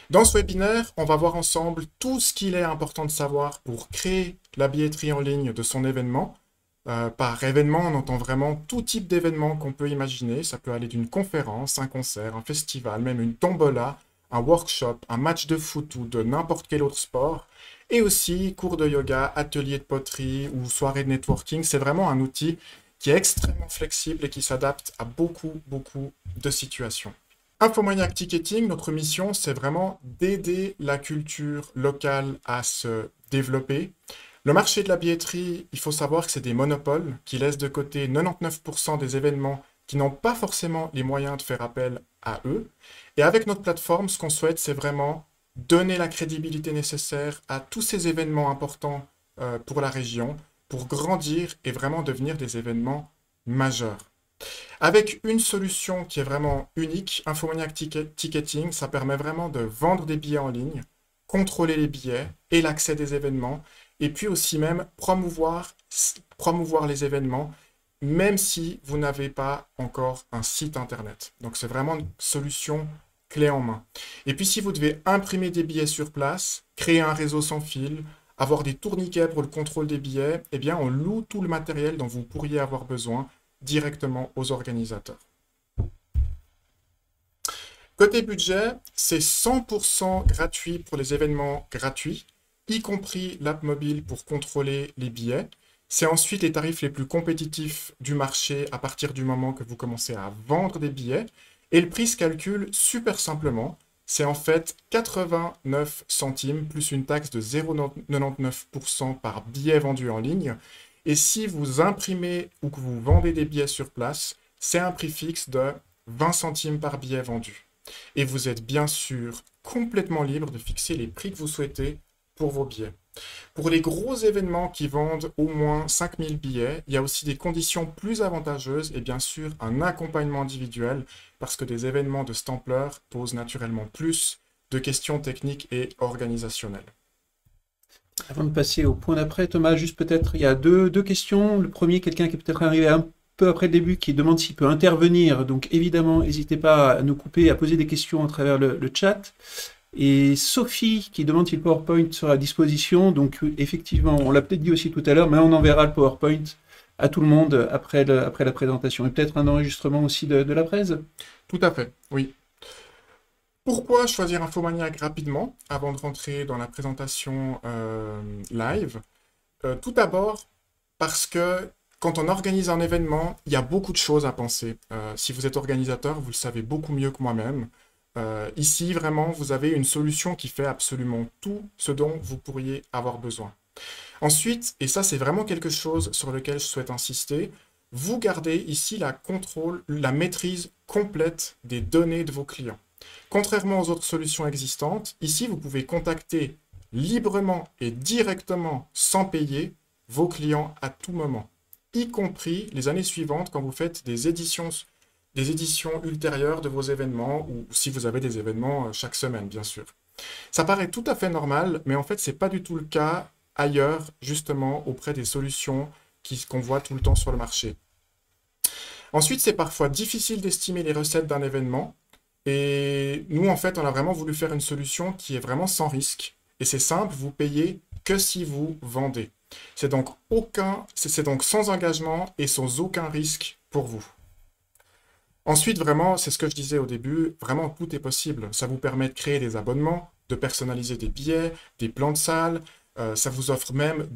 Dans ce webinaire, on va voir ensemble tout ce qu'il est important de savoir pour créer la billetterie en ligne de son événement. Par événement, on entend vraiment tout type d'événement qu'on peut imaginer. Ça peut aller d'une conférence, un concert, un festival, même une tombola, un workshop, un match de foot ou de n'importe quel autre sport. Et aussi cours de yoga, atelier de poterie ou soirée de networking. C'est vraiment un outil qui est extrêmement flexible et qui s'adapte à beaucoup de situations. Infomaniac Ticketing, notre mission, c'est vraiment d'aider la culture locale à se développer. Le marché de la billetterie, il faut savoir que c'est des monopoles qui laissent de côté 99% des événements qui n'ont pas forcément les moyens de faire appel à eux. Et avec notre plateforme, ce qu'on souhaite, c'est vraiment donner la crédibilité nécessaire à tous ces événements importants pour la région, pour grandir et vraiment devenir des événements majeurs. Avec une solution qui est vraiment unique, Infomaniac Ticketing, ça permet vraiment de vendre des billets en ligne, contrôler les billets et l'accès des événements, et puis aussi même promouvoir les événements, même si vous n'avez pas encore un site internet. Donc c'est vraiment une solution clé en main. Et puis si vous devez imprimer des billets sur place, créer un réseau sans fil, avoir des tourniquets pour le contrôle des billets, eh bien on loue tout le matériel dont vous pourriez avoir besoin directement aux organisateurs. Côté budget, c'est 100% gratuit pour les événements gratuits, y compris l'app mobile pour contrôler les billets. C'est ensuite les tarifs les plus compétitifs du marché à partir du moment que vous commencez à vendre des billets. Et le prix se calcule super simplement. C'est en fait 89 centimes plus une taxe de 0,99% par billet vendu en ligne. Et si vous imprimez ou que vous vendez des billets sur place, c'est un prix fixe de 20 centimes par billet vendu. Et vous êtes bien sûr complètement libre de fixer les prix que vous souhaitez pour vos billets. Pour les gros événements qui vendent au moins 5000 billets, il y a aussi des conditions plus avantageuses et bien sûr un accompagnement individuel parce que des événements de cette ampleur posent naturellement plus de questions techniques et organisationnelles. Avant de passer au point d'après, Thomas, juste peut-être, il y a deux questions. Le premier, quelqu'un qui est peut-être arrivé un peu après le début, qui demande s'il peut intervenir. Donc évidemment, n'hésitez pas à nous couper, à poser des questions à travers le chat. Et Sophie qui demande si le PowerPoint sera à disposition. Donc effectivement, on l'a peut-être dit aussi tout à l'heure, mais on enverra le PowerPoint à tout le monde après la présentation. Et peut-être un enregistrement aussi de la presse. Tout à fait, oui. Pourquoi choisir Infomaniac rapidement avant de rentrer dans la présentation live? Tout d'abord, parce que quand on organise un événement, il y a beaucoup de choses à penser. Si vous êtes organisateur, vous le savez beaucoup mieux que moi-même. Ici, vraiment, vous avez une solution qui fait absolument tout ce dont vous pourriez avoir besoin. Ensuite, et ça c'est vraiment quelque chose sur lequel je souhaite insister, vous gardez ici la maîtrise complète des données de vos clients. Contrairement aux autres solutions existantes, ici vous pouvez contacter librement et directement sans payer vos clients à tout moment, y compris les années suivantes quand vous faites des éditions ultérieures de vos événements ou si vous avez des événements chaque semaine, bien sûr. Ça paraît tout à fait normal, mais en fait, c'est pas du tout le cas ailleurs, justement, auprès des solutions qu'on voit tout le temps sur le marché. Ensuite, c'est parfois difficile d'estimer les recettes d'un événement. Et nous, en fait, on a vraiment voulu faire une solution qui est vraiment sans risque. Et c'est simple, vous payez que si vous vendez. C'est donc sans engagement et sans aucun risque pour vous. Ensuite, vraiment, c'est ce que je disais au début, vraiment tout est possible. Ça vous permet de créer des abonnements, de personnaliser des billets, des plans de salle. Ça vous offre même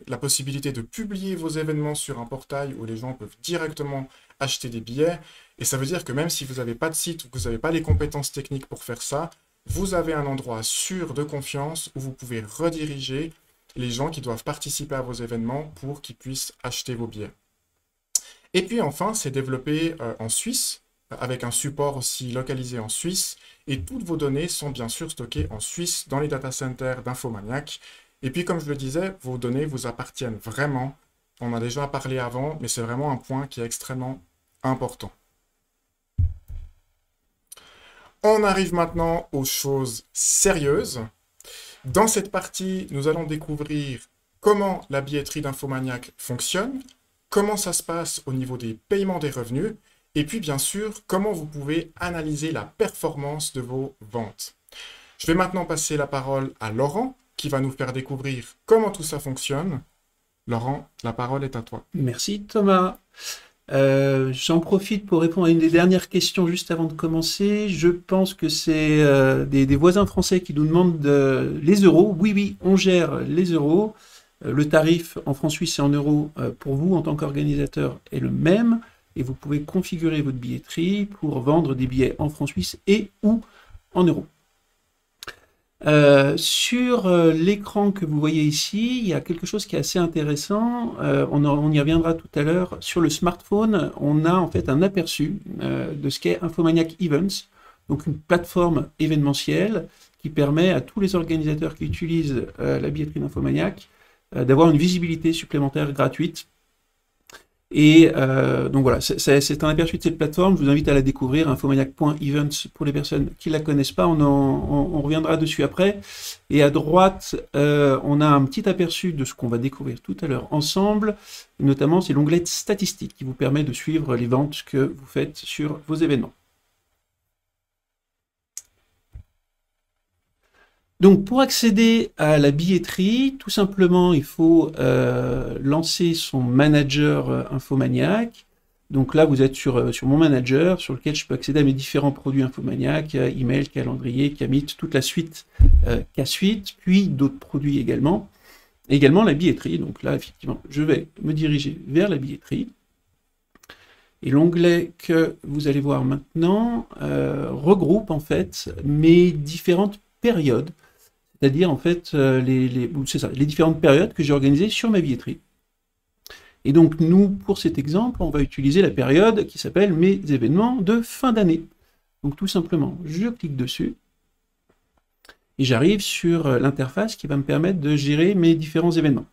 la possibilité de publier vos événements sur un portail où les gens peuvent directement acheter des billets. Et ça veut dire que même si vous n'avez pas de site ou que vous n'avez pas les compétences techniques pour faire ça, vous avez un endroit sûr de confiance où vous pouvez rediriger les gens qui doivent participer à vos événements pour qu'ils puissent acheter vos billets. Et puis enfin, c'est développé en Suisse, avec un support aussi localisé en Suisse, et toutes vos données sont bien sûr stockées en Suisse dans les data centers d'Infomaniac. Et puis comme je le disais, vos données vous appartiennent vraiment. On a déjà parlé avant, mais c'est vraiment un point qui est extrêmement important. On arrive maintenant aux choses sérieuses. Dans cette partie, nous allons découvrir comment la billetterie d'Infomaniac fonctionne, comment ça se passe au niveau des paiements des revenus, et puis bien sûr, comment vous pouvez analyser la performance de vos ventes. Je vais maintenant passer la parole à Laurent, qui va nous faire découvrir comment tout ça fonctionne. Laurent, la parole est à toi. Merci Thomas. J'en profite pour répondre à une des dernières questions juste avant de commencer. Je pense que c'est des voisins français qui nous demandent les euros. Oui, oui, on gère les euros. Le tarif en francs suisses et en euros pour vous en tant qu'organisateur est le même. Et vous pouvez configurer votre billetterie pour vendre des billets en francs suisses et ou en euros. Sur l'écran que vous voyez ici, il y a quelque chose qui est assez intéressant. On y reviendra tout à l'heure. Sur le smartphone, on a en fait un aperçu de ce qu'est Infomaniac Events, donc une plateforme événementielle qui permet à tous les organisateurs qui utilisent la billetterie d'Infomaniac d'avoir une visibilité supplémentaire gratuite. Et donc voilà, c'est un aperçu de cette plateforme. Je vous invite à la découvrir, infomaniac.events pour les personnes qui ne la connaissent pas. On reviendra dessus après. Et à droite, on a un petit aperçu de ce qu'on va découvrir tout à l'heure ensemble. Notamment, c'est l'onglet statistiques qui vous permet de suivre les ventes que vous faites sur vos événements. Donc, pour accéder à la billetterie, tout simplement, il faut lancer son manager Infomaniac. Donc là, vous êtes sur mon manager, sur lequel je peux accéder à mes différents produits Infomaniac, email, calendrier, Kamit, toute la suite K-Suite, puis d'autres produits également. Et également la billetterie. Donc là, effectivement, je vais me diriger vers la billetterie. Et l'onglet que vous allez voir maintenant regroupe en fait mes différentes périodes. C'est-à-dire en fait les différentes périodes que j'ai organisées sur ma billetterie. Et donc nous, pour cet exemple, on va utiliser la période qui s'appelle mes événements de fin d'année. Donc tout simplement, je clique dessus et j'arrive sur l'interface qui va me permettre de gérer mes différents événements.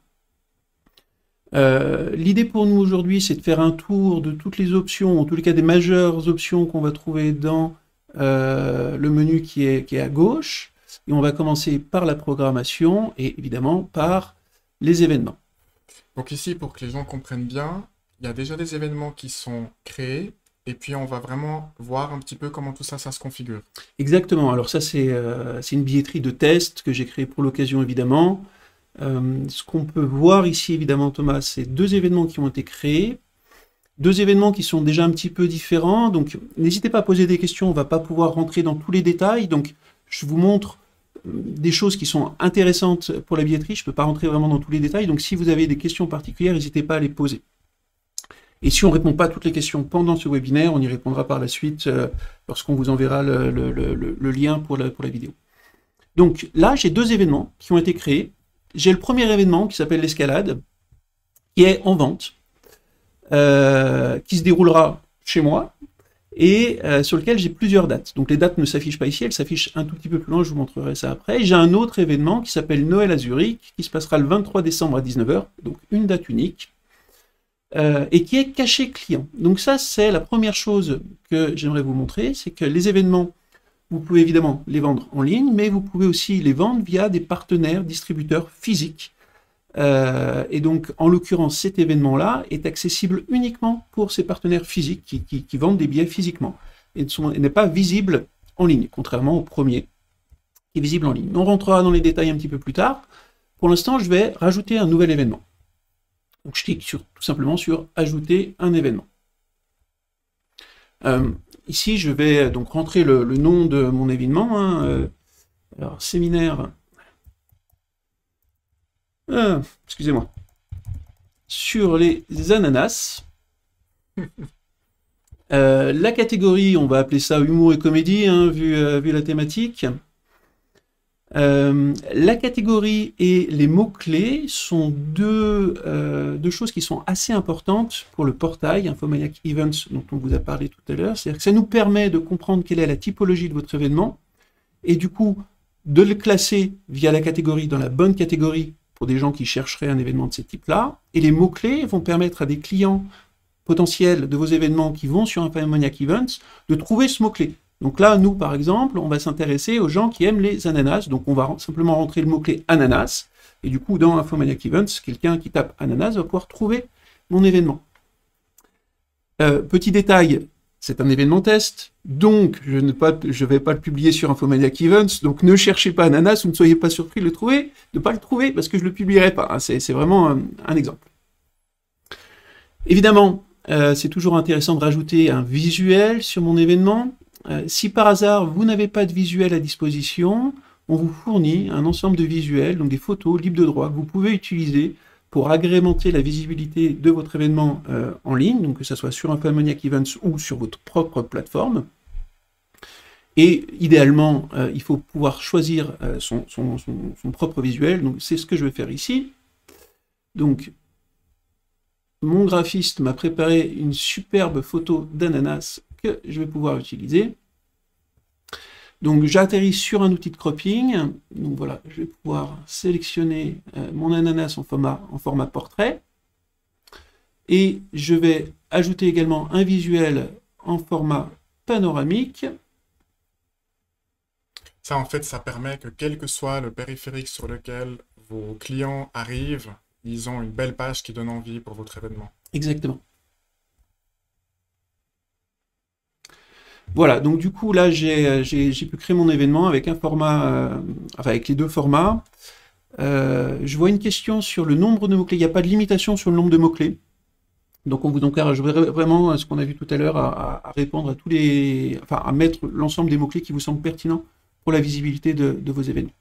L'idée pour nous aujourd'hui, c'est de faire un tour de toutes les options, en tous les cas des majeures options qu'on va trouver dans le menu qui est à gauche. Et on va commencer par la programmation et évidemment par les événements. Donc ici, pour que les gens comprennent bien, il y a déjà des événements qui sont créés et puis on va vraiment voir un petit peu comment tout ça se configure. Exactement. Alors ça, c'est une billetterie de test que j'ai créée pour l'occasion évidemment. Ce qu'on peut voir ici évidemment, Thomas, c'est deux événements qui ont été créés. Deux événements qui sont déjà un petit peu différents. Donc n'hésitez pas à poser des questions, on ne va pas pouvoir rentrer dans tous les détails. Donc je vous montre des choses qui sont intéressantes pour la billetterie. Je ne peux pas rentrer vraiment dans tous les détails, donc si vous avez des questions particulières, n'hésitez pas à les poser. Et si on ne répond pas à toutes les questions pendant ce webinaire, on y répondra par la suite lorsqu'on vous enverra le lien pour la vidéo. Donc là, j'ai deux événements qui ont été créés. J'ai le premier événement qui s'appelle l'escalade, qui est en vente, qui se déroulera chez moi, et sur lequel j'ai plusieurs dates. Donc les dates ne s'affichent pas ici, elles s'affichent un tout petit peu plus loin, je vous montrerai ça après. J'ai un autre événement qui s'appelle Noël à Zurich, qui se passera le 23 décembre à 19 h, donc une date unique, et qui est caché client. Donc ça, c'est la première chose que j'aimerais vous montrer, c'est que les événements, vous pouvez évidemment les vendre en ligne, mais vous pouvez aussi les vendre via des partenaires distributeurs physiques. Et donc, en l'occurrence, cet événement-là est accessible uniquement pour ces partenaires physiques qui vendent des billets physiquement et n'est pas visible en ligne, contrairement au premier qui est visible en ligne. On rentrera dans les détails un petit peu plus tard. Pour l'instant, je vais rajouter un nouvel événement. Donc, je clique tout simplement sur « Ajouter un événement ». Ici, je vais donc rentrer le nom de mon événement. Alors, séminaire... excusez-moi, sur les ananas. La catégorie, on va appeler ça humour et comédie, vu la thématique. La catégorie et les mots-clés sont deux choses qui sont assez importantes pour le portail Infomaniac Events dont on vous a parlé tout à l'heure. C'est-à-dire que ça nous permet de comprendre quelle est la typologie de votre événement et du coup de le classer via la catégorie dans la bonne catégorie pour des gens qui chercheraient un événement de ce type-là. Et les mots-clés vont permettre à des clients potentiels de vos événements qui vont sur Infomaniac Events de trouver ce mot-clé. Donc là, nous, par exemple, on va s'intéresser aux gens qui aiment les ananas. Donc on va simplement rentrer le mot-clé ananas. Et du coup, dans Infomaniac Events, quelqu'un qui tape ananas va pouvoir trouver mon événement. Petit détail, c'est un événement test, donc je ne vais pas le publier sur Infomaniac Events, donc ne cherchez pas Ananas, ou ne soyez pas surpris de ne pas le trouver, parce que je ne le publierai pas. Hein. C'est vraiment un exemple. Évidemment, c'est toujours intéressant de rajouter un visuel sur mon événement. Si par hasard, vous n'avez pas de visuel à disposition, on vous fournit un ensemble de visuels, donc des photos libres de droit, que vous pouvez utiliser pour agrémenter la visibilité de votre événement en ligne, donc que ce soit sur Infomaniac Events ou sur votre propre plateforme. Et idéalement, il faut pouvoir choisir son propre visuel, donc c'est ce que je vais faire ici. Donc, mon graphiste m'a préparé une superbe photo d'ananas que je vais pouvoir utiliser. Donc j'atterris sur un outil de cropping, donc voilà, je vais pouvoir sélectionner mon ananas en format portrait, et je vais ajouter également un visuel en format panoramique. Ça, en fait, ça permet que quel que soit le périphérique sur lequel vos clients arrivent, ils ont une belle page qui donne envie pour votre événement. Exactement. Voilà, donc du coup, là, j'ai pu créer mon événement avec un format, enfin, avec les deux formats. Je vois une question sur le nombre de mots-clés. Il n'y a pas de limitation sur le nombre de mots-clés. Donc, on vous encourage vraiment, ce qu'on a vu tout à l'heure, à répondre à tous les... Enfin, à mettre l'ensemble des mots-clés qui vous semblent pertinents pour la visibilité de vos événements.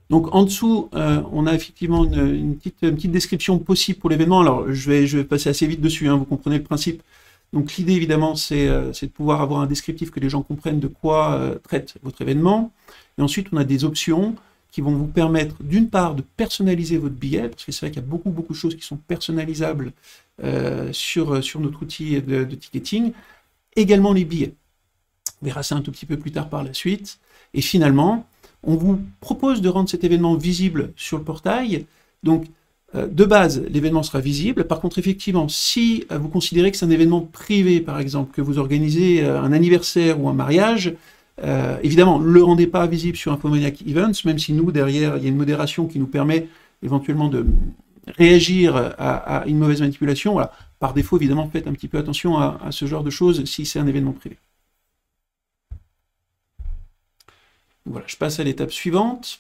Donc, en dessous, on a effectivement une petite description possible pour l'événement. Alors, je vais passer assez vite dessus, hein, vous comprenez le principe. Donc l'idée, évidemment, c'est de pouvoir avoir un descriptif que les gens comprennent de quoi traite votre événement. Et ensuite, on a des options qui vont vous permettre, d'une part, de personnaliser votre billet, parce que c'est vrai qu'il y a beaucoup de choses qui sont personnalisables sur notre outil de ticketing. Également les billets. On verra ça un tout petit peu plus tard par la suite. Et finalement, on vous propose de rendre cet événement visible sur le portail. Donc, de base, l'événement sera visible. Par contre, effectivement, si vous considérez que c'est un événement privé, par exemple, que vous organisez un anniversaire ou un mariage, évidemment, ne le rendez pas visible sur Infomaniac Events, même si nous, derrière, il y a une modération qui nous permet éventuellement de réagir à une mauvaise manipulation. Voilà. Par défaut, évidemment, faites un petit peu attention à ce genre de choses si c'est un événement privé. Voilà, je passe à l'étape suivante.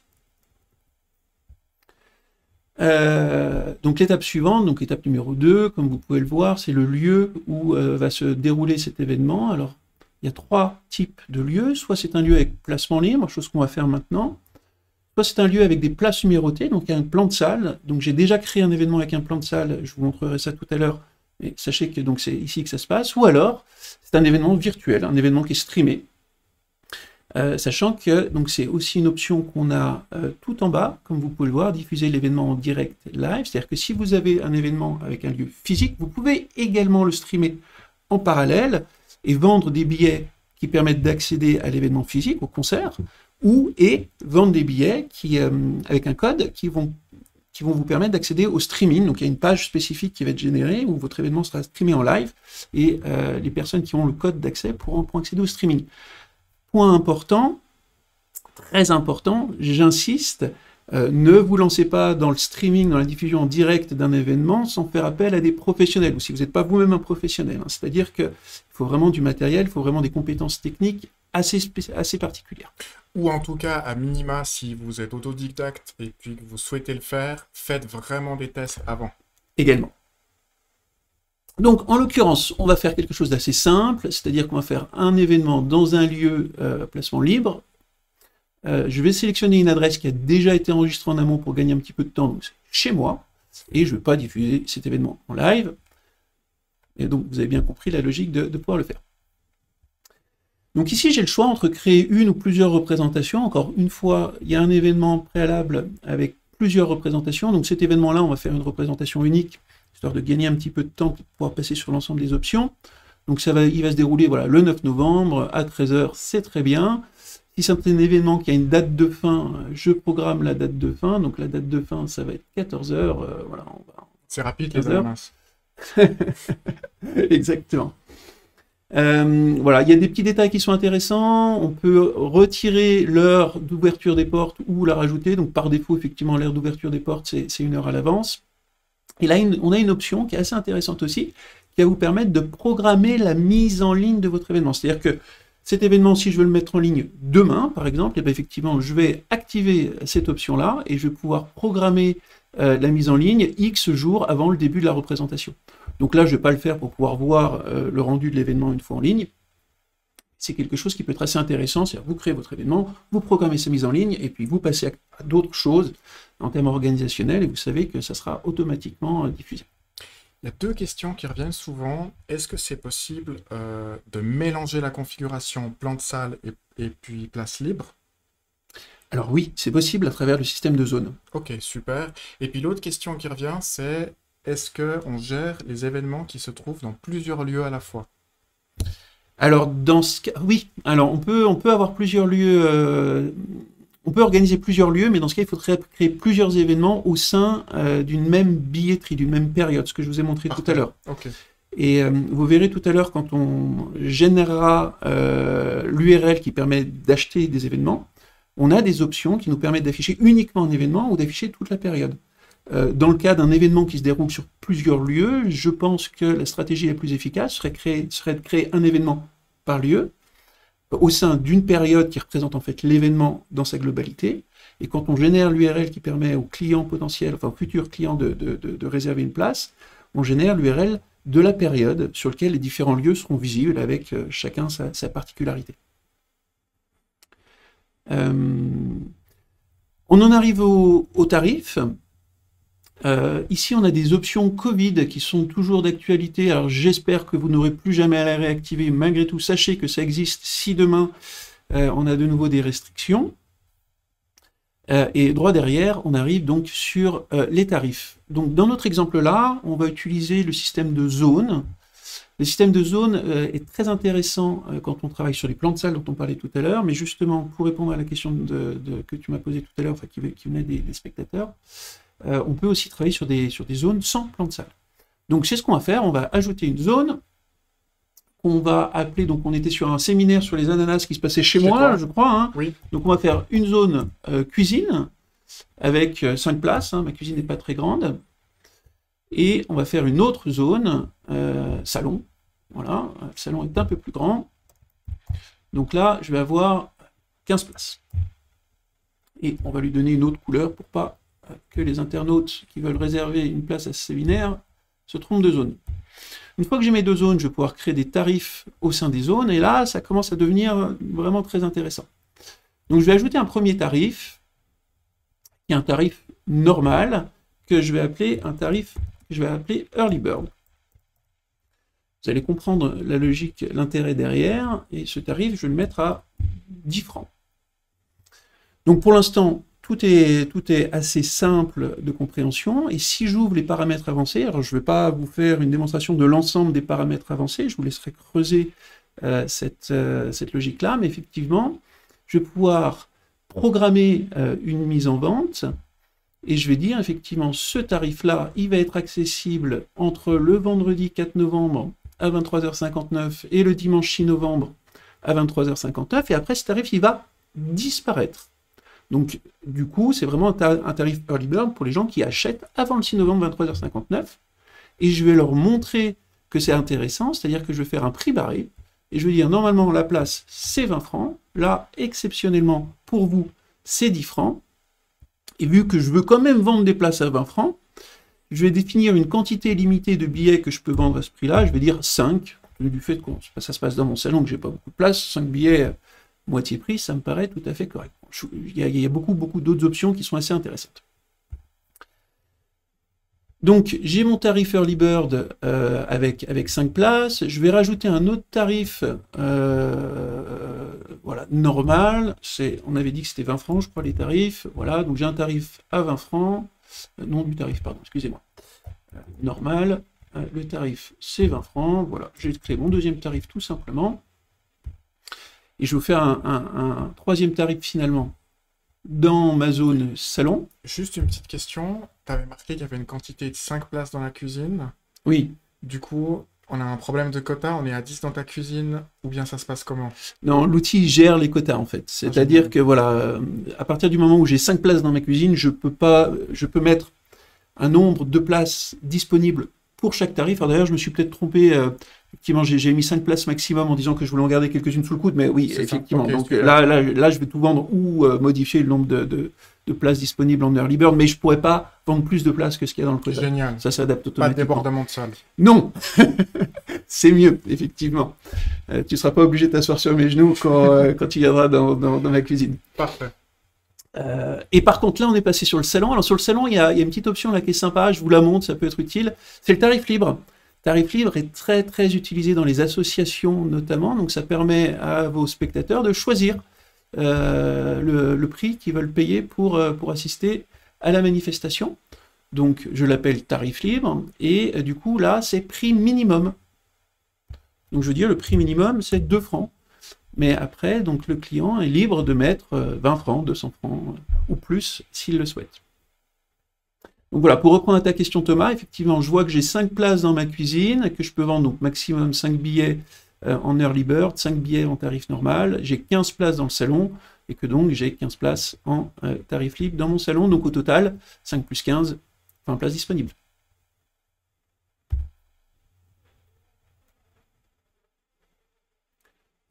Donc l'étape suivante, donc étape numéro 2, comme vous pouvez le voir, c'est le lieu où va se dérouler cet événement. Alors, il y a 3 types de lieux. Soit c'est un lieu avec placement libre, chose qu'on va faire maintenant. Soit c'est un lieu avec des places numérotées, donc il y a un plan de salle. Donc j'ai déjà créé un événement avec un plan de salle, je vous montrerai ça tout à l'heure. Mais sachez que donc c'est ici que ça se passe. Ou alors, c'est un événement virtuel, un événement qui est streamé. Sachant que c'est aussi une option qu'on a tout en bas, comme vous pouvez le voir, diffuser l'événement en direct live. C'est-à-dire que si vous avez un événement avec un lieu physique, vous pouvez également le streamer en parallèle et vendre des billets qui permettent d'accéder à l'événement physique, au concert, et vendre des billets avec un code qui vont vous permettre d'accéder au streaming. Donc il y a une page spécifique qui va être générée où votre événement sera streamé en live et les personnes qui ont le code d'accès pourront accéder au streaming. Point important, très important, j'insiste, ne vous lancez pas dans le streaming, dans la diffusion en direct d'un événement sans faire appel à des professionnels, ou si vous n'êtes pas vous-même un professionnel. Hein. C'est-à-dire qu'il faut vraiment du matériel, il faut vraiment des compétences techniques assez particulières. Ou en tout cas, à minima, si vous êtes autodidacte et puis que vous souhaitez le faire, faites vraiment des tests avant. Également. Donc, en l'occurrence, on va faire quelque chose d'assez simple, c'est-à-dire qu'on va faire un événement dans un lieu placement libre. Je vais sélectionner une adresse qui a déjà été enregistrée en amont pour gagner un petit peu de temps, donc c'est chez moi, et je ne vais pas diffuser cet événement en live. Et donc, vous avez bien compris la logique de pouvoir le faire. Donc ici, j'ai le choix entre créer une ou plusieurs représentations. Encore une fois, il y a un événement préalable avec plusieurs représentations. Donc cet événement-là, on va faire une représentation unique, histoire de gagner un petit peu de temps pour pouvoir passer sur l'ensemble des options. Donc il va se dérouler voilà, le 9 novembre à 13 h, c'est très bien. Si c'est un événement qui a une date de fin, je programme la date de fin. Donc la date de fin, ça va être 14 h. Voilà, c'est rapide les ananas. Exactement. Voilà, il y a des petits détails qui sont intéressants. On peut retirer l'heure d'ouverture des portes ou la rajouter. Donc par défaut, effectivement, l'heure d'ouverture des portes, c'est 1 heure à l'avance. Et là, on a une option qui est assez intéressante aussi, qui va vous permettre de programmer la mise en ligne de votre événement. C'est-à-dire que cet événement, si je veux le mettre en ligne demain, par exemple, et bien effectivement, je vais activer cette option-là et je vais pouvoir programmer la mise en ligne X jours avant le début de la représentation. Donc là, je ne vais pas le faire pour pouvoir voir le rendu de l'événement une fois en ligne. C'est quelque chose qui peut être assez intéressant, c'est-à-dire vous créez votre événement, vous programmez sa mise en ligne, et puis vous passez à d'autres choses en termes organisationnels, et vous savez que ça sera automatiquement diffusé. Il y a deux questions qui reviennent souvent. Est-ce que c'est possible de mélanger la configuration plan de salle et puis place libre? Alors oui, c'est possible à travers le système de zone. Ok, super. Et puis l'autre question qui revient, c'est est-ce qu'on gère les événements qui se trouvent dans plusieurs lieux à la fois? Alors dans ce cas, oui. Alors on peut avoir plusieurs lieux. On peut organiser plusieurs lieux, mais dans ce cas, il faudrait créer plusieurs événements au sein d'une même billetterie, d'une même période, ce que je vous ai montré tout à l'heure. Okay. Et vous verrez tout à l'heure, quand on générera l'URL qui permet d'acheter des événements, on a des options qui nous permettent d'afficher uniquement un événement ou d'afficher toute la période. Dans le cas d'un événement qui se déroule sur plusieurs lieux, je pense que la stratégie la plus efficace serait de créer un événement par lieu, au sein d'une période qui représente en fait l'événement dans sa globalité. Et quand on génère l'URL qui permet aux clients potentiels, enfin aux futurs clients de réserver une place, on génère l'URL de la période sur laquelle les différents lieux seront visibles avec chacun sa particularité. On en arrive au tarif. Ici, on a des options Covid qui sont toujours d'actualité. Alors, j'espère que vous n'aurez plus jamais à la réactiver. Malgré tout, sachez que ça existe si demain on a de nouveau des restrictions. Et droit derrière, on arrive donc sur les tarifs. Donc, dans notre exemple-là, on va utiliser le système de zone. Le système de zone est très intéressant quand on travaille sur les plans de salle dont on parlait tout à l'heure. Mais justement, pour répondre à la question que tu m'as posée tout à l'heure, enfin, qui venait des spectateurs, on peut aussi travailler sur des zones sans plan de salle. Donc c'est ce qu'on va faire, on va ajouter une zone qu'on va appeler, donc on était sur un séminaire sur les ananas qui se passait chez moi, je crois. Hein. Oui. Donc on va faire une zone cuisine avec 5 places, hein, ma cuisine n'est pas très grande. Et on va faire une autre zone salon. Voilà, le salon est un peu plus grand. Donc là, je vais avoir 15 places. Et on va lui donner une autre couleur pour pas que les internautes qui veulent réserver une place à ce séminaire se trompent de zone. Une fois que j'ai mes deux zones, je vais pouvoir créer des tarifs au sein des zones, et là, ça commence à devenir vraiment très intéressant. Donc je vais ajouter un premier tarif, qui est un tarif normal, que je vais appeler Early Bird. Vous allez comprendre la logique, l'intérêt derrière, et ce tarif, je vais le mettre à 10 francs. Donc pour l'instant, tout est assez simple de compréhension, et si j'ouvre les paramètres avancés, alors je ne vais pas vous faire une démonstration de l'ensemble des paramètres avancés, je vous laisserai creuser cette logique-là, mais effectivement, je vais pouvoir programmer une mise en vente, et je vais dire effectivement, ce tarif-là, il va être accessible entre le vendredi 4 novembre à 23h59 et le dimanche 6 novembre à 23h59, et après ce tarif, il va disparaître. Donc, du coup, c'est vraiment un tarif Early Bird pour les gens qui achètent avant le 6 novembre 23h59. Et je vais leur montrer que c'est intéressant, c'est-à-dire que je vais faire un prix barré. Et je vais dire, normalement, la place, c'est 20 francs. Là, exceptionnellement, pour vous, c'est 10 francs. Et vu que je veux quand même vendre des places à 20 francs, je vais définir une quantité limitée de billets que je peux vendre à ce prix-là. Je vais dire 5, du fait que ça se passe dans mon salon, que j'ai pas beaucoup de place. 5 billets moitié prix, ça me paraît tout à fait correct. Il y a beaucoup d'autres options qui sont assez intéressantes. Donc, j'ai mon tarif Early Bird avec 5 places. Je vais rajouter un autre tarif voilà, normal. On avait dit que c'était 20 francs, je crois, les tarifs. Voilà, donc j'ai un tarif à 20 francs. Non, du tarif, pardon, excusez-moi. Normal. Le tarif, c'est 20 francs. Voilà, j'ai créé mon deuxième tarif tout simplement. Et je vais vous faire un troisième tarif finalement dans ma zone salon. Juste une petite question. Tu avais marqué qu'il y avait une quantité de 5 places dans la cuisine. Oui. Du coup, on a un problème de quota, on est à 10 dans ta cuisine, ou bien ça se passe comment? Non, l'outil gère les quotas en fait. C'est-à-dire que voilà, à partir du moment où j'ai 5 places dans ma cuisine, je peux mettre un nombre de places disponibles pour chaque tarif. Alors d'ailleurs, je me suis peut-être trompé. Effectivement, j'ai mis 5 places maximum en disant que je voulais en garder quelques-unes sous le coude, mais oui, effectivement. Okay, donc là, je vais tout vendre ou modifier le nombre de places disponibles en early bird, mais je pourrais pas vendre plus de places que ce qu'il y a dans le quota. Génial. Ça s'adapte automatiquement. Pas de débordement de salle. Non. C'est mieux, effectivement. Tu seras pas obligé de t'asseoir sur mes genoux quand tu viendras dans ma cuisine. Parfait. Et par contre, là, on est passé sur le salon. Alors, sur le salon, il y a une petite option là qui est sympa. Je vous la montre, ça peut être utile. C'est le tarif libre. Le tarif libre est très, très utilisé dans les associations, notamment. Donc, ça permet à vos spectateurs de choisir le prix qu'ils veulent payer pour assister à la manifestation. Donc, je l'appelle tarif libre. Et du coup, là, c'est prix minimum. Donc, je veux dire, le prix minimum, c'est 2 francs. Mais après, donc, le client est libre de mettre 20 francs, 200 francs ou plus s'il le souhaite. Donc voilà, pour reprendre à ta question Thomas, effectivement, je vois que j'ai 5 places dans ma cuisine, que je peux vendre donc maximum 5 billets en early bird, 5 billets en tarif normal, j'ai 15 places dans le salon, et que donc j'ai 15 places en tarif libre dans mon salon, donc au total, 5 plus 15, 20 places disponibles.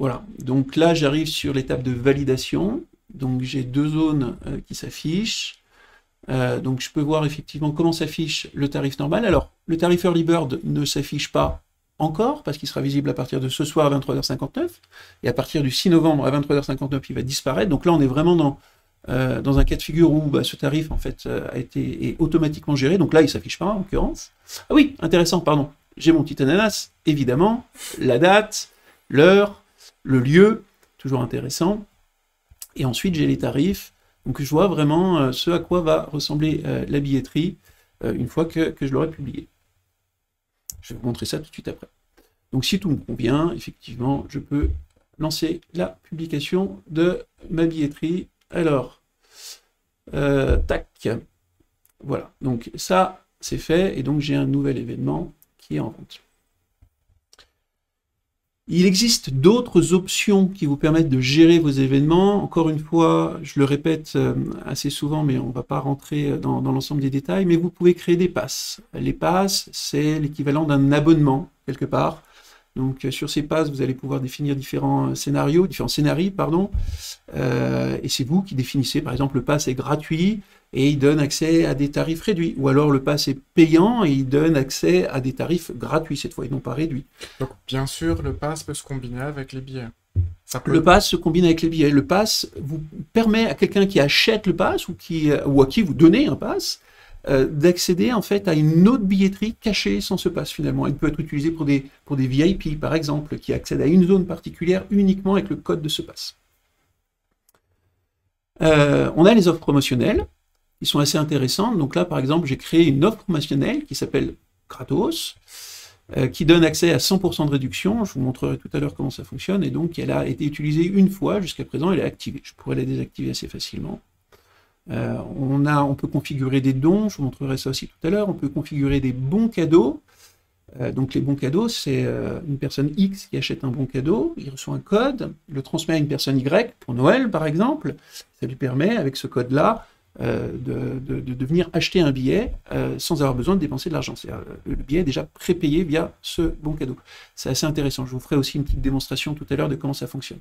Voilà, donc là j'arrive sur l'étape de validation, donc j'ai 2 zones qui s'affichent, donc je peux voir effectivement comment s'affiche le tarif normal. Alors le tarif Early Bird ne s'affiche pas encore, parce qu'il sera visible à partir de ce soir à 23h59, et à partir du 6 novembre à 23h59 il va disparaître, donc là on est vraiment dans un cas de figure où ce tarif en fait est automatiquement géré, donc là il ne s'affiche pas en l'occurrence. Ah oui, intéressant, pardon, j'ai mon petit ananas, évidemment, la date, l'heure, le lieu, toujours intéressant, et ensuite j'ai les tarifs, donc je vois vraiment ce à quoi va ressembler la billetterie une fois que je l'aurai publié. Je vais vous montrer ça tout de suite après. Donc si tout me convient, effectivement, je peux lancer la publication de ma billetterie. Alors, tac, voilà, donc ça c'est fait, et donc j'ai un nouvel événement qui est en vente. Il existe d'autres options qui vous permettent de gérer vos événements. Encore une fois, je le répète assez souvent, mais on ne va pas rentrer dans l'ensemble des détails, mais vous pouvez créer des passes. Les passes, c'est l'équivalent d'un abonnement, quelque part. Donc sur ces passes, vous allez pouvoir définir différents scénarios, et c'est vous qui définissez. Par exemple, le pass est gratuit et il donne accès à des tarifs réduits. Ou alors le pass est payant et il donne accès à des tarifs gratuits cette fois, et non pas réduits. Donc bien sûr, le pass peut se combiner avec les billets. Le pass se combine avec les billets. Le pass vous permet à quelqu'un qui achète le pass ou à qui vous donnez un pass d'accéder en fait à une autre billetterie cachée sans ce pass finalement. Il peut être utilisé pour des VIP par exemple, qui accèdent à une zone particulière uniquement avec le code de ce pass. On a les offres promotionnelles qui sont assez intéressantes. Donc là par exemple j'ai créé une offre promotionnelle qui s'appelle Gratos, qui donne accès à 100% de réduction. Je vous montrerai tout à l'heure comment ça fonctionne, et donc elle a été utilisée une fois jusqu'à présent, elle est activée. Je pourrais la désactiver assez facilement. On peut configurer des dons, je vous montrerai ça aussi tout à l'heure, on peut configurer des bons cadeaux. Donc les bons cadeaux, c'est une personne X qui achète un bon cadeau, il reçoit un code, il le transmet à une personne Y, pour Noël par exemple, ça lui permet avec ce code-là de venir acheter un billet sans avoir besoin de dépenser de l'argent. Le billet est déjà prépayé via ce bon cadeau. C'est assez intéressant, je vous ferai aussi une petite démonstration tout à l'heure de comment ça fonctionne.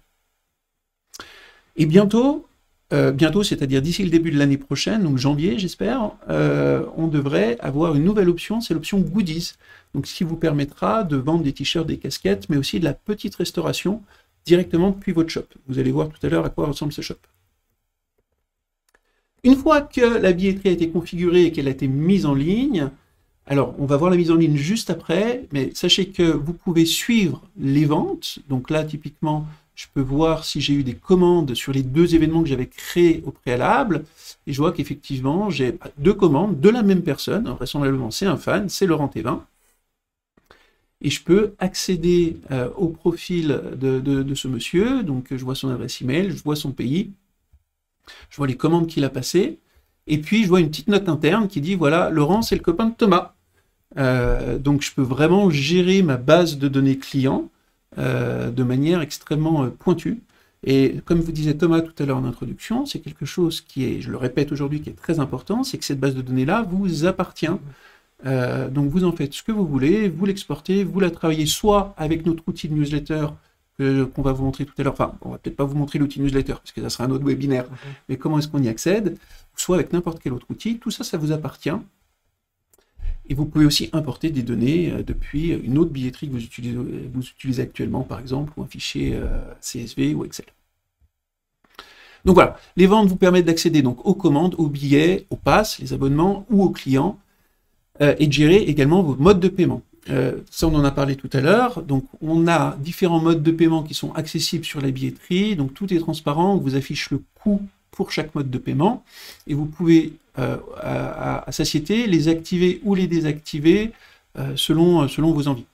Et bientôt, c'est-à-dire d'ici le début de l'année prochaine, donc janvier j'espère, on devrait avoir une nouvelle option, c'est l'option Goodies, donc ce qui vous permettra de vendre des t-shirts, des casquettes, mais aussi de la petite restauration directement depuis votre shop. Vous allez voir tout à l'heure à quoi ressemble ce shop. Une fois que la billetterie a été configurée et qu'elle a été mise en ligne, alors on va voir la mise en ligne juste après, mais sachez que vous pouvez suivre les ventes, donc là typiquement, je peux voir si j'ai eu des commandes sur les 2 événements que j'avais créés au préalable, et je vois qu'effectivement, j'ai 2 commandes de la même personne, vraisemblablement c'est un fan, c'est Laurent Thévin, et je peux accéder au profil de ce monsieur, donc je vois son adresse email, je vois son pays, je vois les commandes qu'il a passées, et puis je vois une petite note interne qui dit, voilà, Laurent, c'est le copain de Thomas. Donc je peux vraiment gérer ma base de données clients, de manière extrêmement pointue. Et comme vous disait Thomas tout à l'heure en introduction, c'est quelque chose qui est, je le répète aujourd'hui, qui est très important, c'est que cette base de données-là vous appartient. Donc vous en faites ce que vous voulez, vous l'exportez, vous la travaillez soit avec notre outil de newsletter qu'on va vous montrer tout à l'heure, enfin on va peut-être pas vous montrer l'outil newsletter parce que ça sera un autre webinaire, mais comment est-ce qu'on y accède, soit avec n'importe quel autre outil, tout ça, ça vous appartient. Et vous pouvez aussi importer des données depuis une autre billetterie que vous utilisez actuellement, par exemple, ou un fichier CSV ou Excel. Donc voilà, les ventes vous permettent d'accéder donc aux commandes, aux billets, aux passes, les abonnements ou aux clients, et de gérer également vos modes de paiement. Ça, on en a parlé tout à l'heure. Donc, on a différents modes de paiement qui sont accessibles sur la billetterie. Donc, tout est transparent. On vous affiche le coût pour chaque mode de paiement. Et vous pouvez, à satiété, les activer ou les désactiver selon vos envies.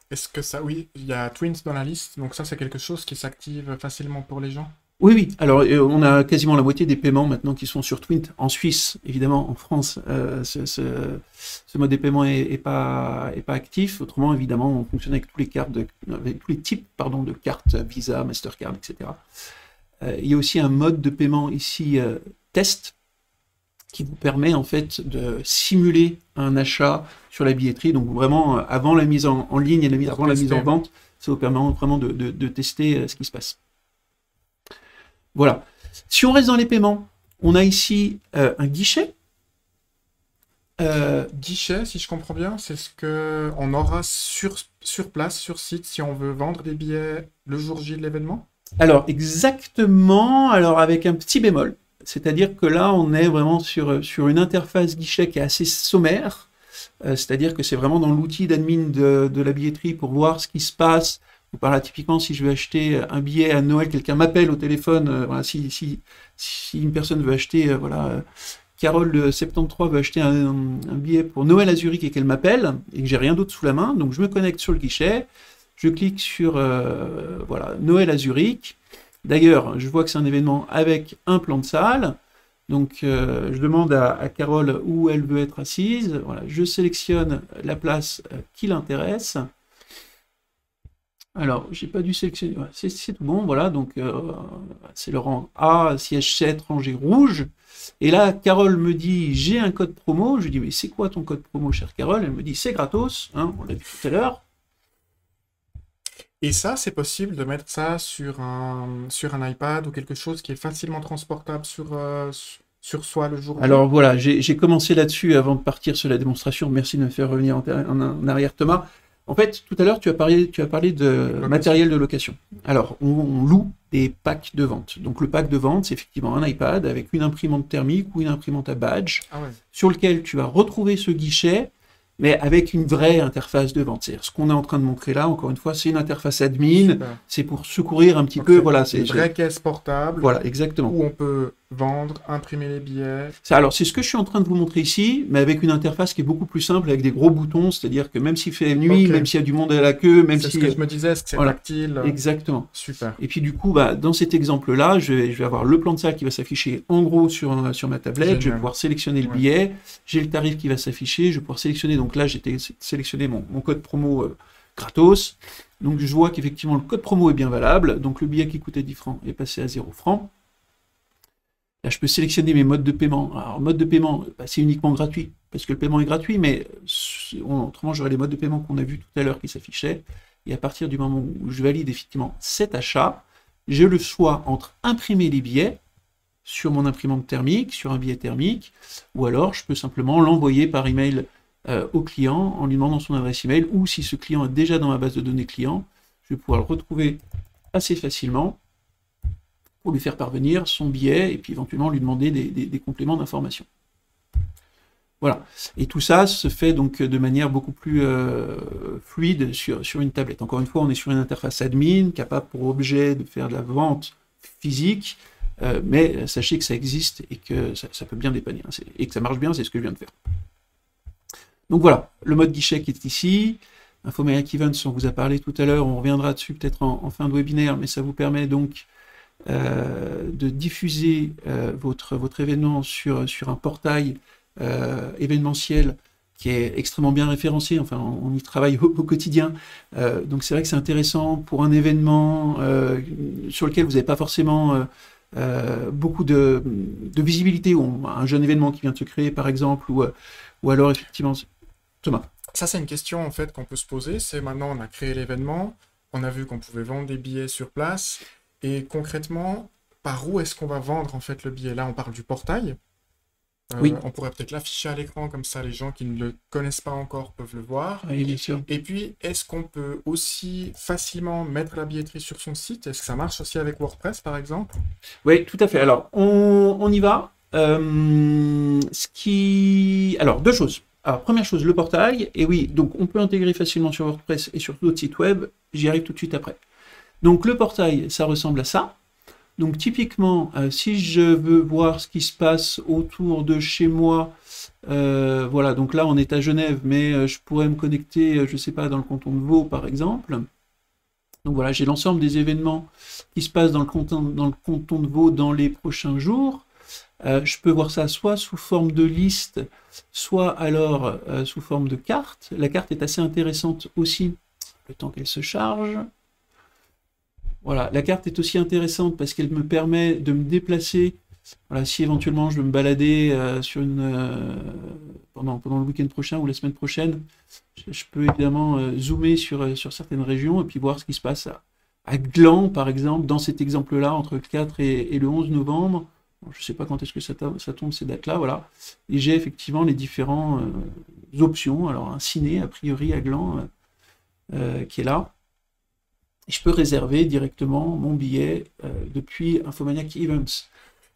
Est-ce que ça... Oui, il y a Twint dans la liste, donc ça, c'est quelque chose qui s'active facilement pour les gens? Oui, oui. Alors, on a quasiment la moitié des paiements maintenant qui sont sur Twint. En Suisse, évidemment, en France, ce mode de paiement est pas actif. Autrement, évidemment, on fonctionne avec tous les types de cartes Visa, Mastercard, etc. Il y a aussi un mode de paiement ici test qui vous permet en fait de simuler un achat sur la billetterie. Donc vraiment, avant la mise en ligne et avant la mise en vente, ça vous permet vraiment de tester ce qui se passe. Voilà. Si on reste dans les paiements, on a ici un guichet. Guichet, si je comprends bien, c'est ce qu'on aura sur place, sur site, si on veut vendre des billets le jour J de l'événement? Alors, exactement, alors avec un petit bémol. C'est-à-dire que là, on est vraiment sur une interface guichet qui est assez sommaire. C'est-à-dire que c'est vraiment dans l'outil d'admin de la billetterie pour voir ce qui se passe. Par là, typiquement, si je veux acheter un billet à Noël, quelqu'un m'appelle au téléphone. Voilà, si une personne veut acheter, Carole de 73 veut acheter un billet pour Noël à Zurich et qu'elle m'appelle et que j'ai rien d'autre sous la main, donc je me connecte sur le guichet, je clique sur Noël à Zurich. D'ailleurs, je vois que c'est un événement avec un plan de salle. Donc, je demande à Carole où elle veut être assise. Voilà, je sélectionne la place qui l'intéresse. Alors, j'ai pas dû sélectionner. Ouais, c'est tout bon, voilà. Donc, c'est le rang A, siège 7, rangée rouge. Et là, Carole me dit, j'ai un code promo. Je lui dis, mais c'est quoi ton code promo, chère Carole? Elle me dit, c'est gratos. Hein, on l'a vu tout à l'heure. Et ça, c'est possible de mettre ça sur un iPad ou quelque chose qui est facilement transportable sur soi le jour J? Alors voilà, j'ai commencé là-dessus avant de partir sur la démonstration. Merci de me faire revenir en arrière, Thomas. En fait, tout à l'heure, tu as parlé de matériel de location. Alors, on loue des packs de vente. Donc, le pack de vente, c'est effectivement un iPad avec une imprimante thermique ou une imprimante à badge sur lequel tu vas retrouver ce guichet, mais avec une vraie interface de vente. C'est-à-dire, ce qu'on est en train de montrer là, encore une fois, c'est une interface admin. C'est pour secourir un petit peu. Voilà, c'est une vraie caisse portable. Voilà, exactement. Où on peut vendre, imprimer les billets. Alors, c'est ce que je suis en train de vous montrer ici, mais avec une interface qui est beaucoup plus simple, avec des gros boutons, c'est-à-dire que même s'il fait nuit, même s'il y a du monde à la queue, même si... C'est ce que je me disais, est-ce que c'est tactile? Exactement. Super. Et puis du coup, dans cet exemple-là, je vais avoir le plan de salle qui va s'afficher en gros sur ma tablette. Génial. Je vais pouvoir sélectionner le billet, j'ai le tarif qui va s'afficher, je vais pouvoir sélectionner, donc là j'ai sélectionné mon code promo gratos. Donc je vois qu'effectivement le code promo est bien valable, donc le billet qui coûtait 10 francs est passé à 0 francs. Là, je peux sélectionner mes modes de paiement. Alors, mode de paiement, c'est uniquement gratuit, parce que le paiement est gratuit, mais autrement, j'aurai les modes de paiement qu'on a vus tout à l'heure qui s'affichaient. Et à partir du moment où je valide effectivement cet achat, j'ai le choix entre imprimer les billets sur mon imprimante thermique, sur un billet thermique, ou alors je peux simplement l'envoyer par email au client en lui demandant son adresse email, ou si ce client est déjà dans ma base de données client, je vais pouvoir le retrouver assez facilement pour lui faire parvenir son billet et puis éventuellement lui demander des compléments d'information. Voilà. Et tout ça se fait donc de manière beaucoup plus fluide sur une tablette. Encore une fois, on est sur une interface admin, capable pour objet de faire de la vente physique, mais sachez que ça existe et que ça peut bien dépanner. Hein, et que ça marche bien, c'est ce que je viens de faire. Donc voilà, le mode guichet qui est ici. Infomaniac Events, on vous a parlé tout à l'heure, on reviendra dessus peut-être en fin de webinaire, mais ça vous permet donc de diffuser votre événement sur un portail événementiel qui est extrêmement bien référencé, enfin on y travaille au quotidien, donc c'est vrai que c'est intéressant pour un événement sur lequel vous n'avez pas forcément beaucoup de visibilité, ou un jeune événement qui vient de se créer par exemple, ou alors effectivement... Thomas. Ça, c'est une question en fait qu'on peut se poser. C'est maintenant, on a créé l'événement, on a vu qu'on pouvait vendre des billets sur place. Et concrètement, par où est-ce qu'on va vendre en fait le billet? Là, on parle du portail. Oui, On pourrait peut-être l'afficher à l'écran, comme ça les gens qui ne le connaissent pas encore peuvent le voir. oui, bien sûr. Et puis, est-ce qu'on peut aussi facilement mettre la billetterie sur son site? Est-ce que ça marche aussi avec WordPress, par exemple? Oui, tout à fait. Alors, on y va. Alors, deux choses. Alors, première chose, le portail. Et oui, donc on peut intégrer facilement sur WordPress et sur d'autres sites web. J'y arrive tout de suite après. Donc, le portail, ça ressemble à ça. Donc, typiquement, si je veux voir ce qui se passe autour de chez moi, voilà, donc là, on est à Genève, mais je pourrais me connecter, je ne sais pas, dans le canton de Vaud, par exemple. Donc voilà, j'ai l'ensemble des événements qui se passent dans le canton de Vaud dans les prochains jours. Je peux voir ça soit sous forme de liste, soit alors sous forme de carte. La carte est assez intéressante aussi, le temps qu'elle se charge. Voilà, la carte est aussi intéressante parce qu'elle me permet de me déplacer. Voilà, si éventuellement je veux me balader pendant le week-end prochain ou la semaine prochaine, je peux évidemment zoomer sur certaines régions et puis voir ce qui se passe à Gland, par exemple, dans cet exemple-là, entre le 4 et le 11 novembre. Bon, je ne sais pas quand est-ce que ça tombe ces dates-là, voilà. Et j'ai effectivement les différentes options. Alors, un ciné, a priori, à Gland, qui est là. Et je peux réserver directement mon billet depuis Infomaniac Events.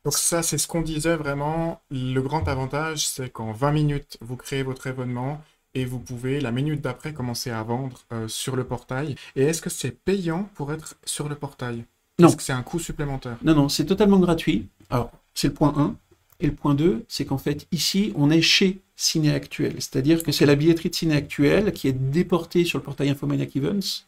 Donc ça, c'est ce qu'on disait vraiment. Le grand avantage, c'est qu'en 20 minutes, vous créez votre événement et vous pouvez, la minute d'après, commencer à vendre sur le portail. Et est-ce que c'est payant pour être sur le portail? Non. Est-ce que c'est un coût supplémentaire? Non, c'est totalement gratuit. Alors, c'est le point 1. Et le point 2, c'est qu'en fait, ici, on est chez Ciné Actuel. C'est-à-dire que c'est la billetterie de Ciné Actuel qui est déportée sur le portail Infomaniac Events.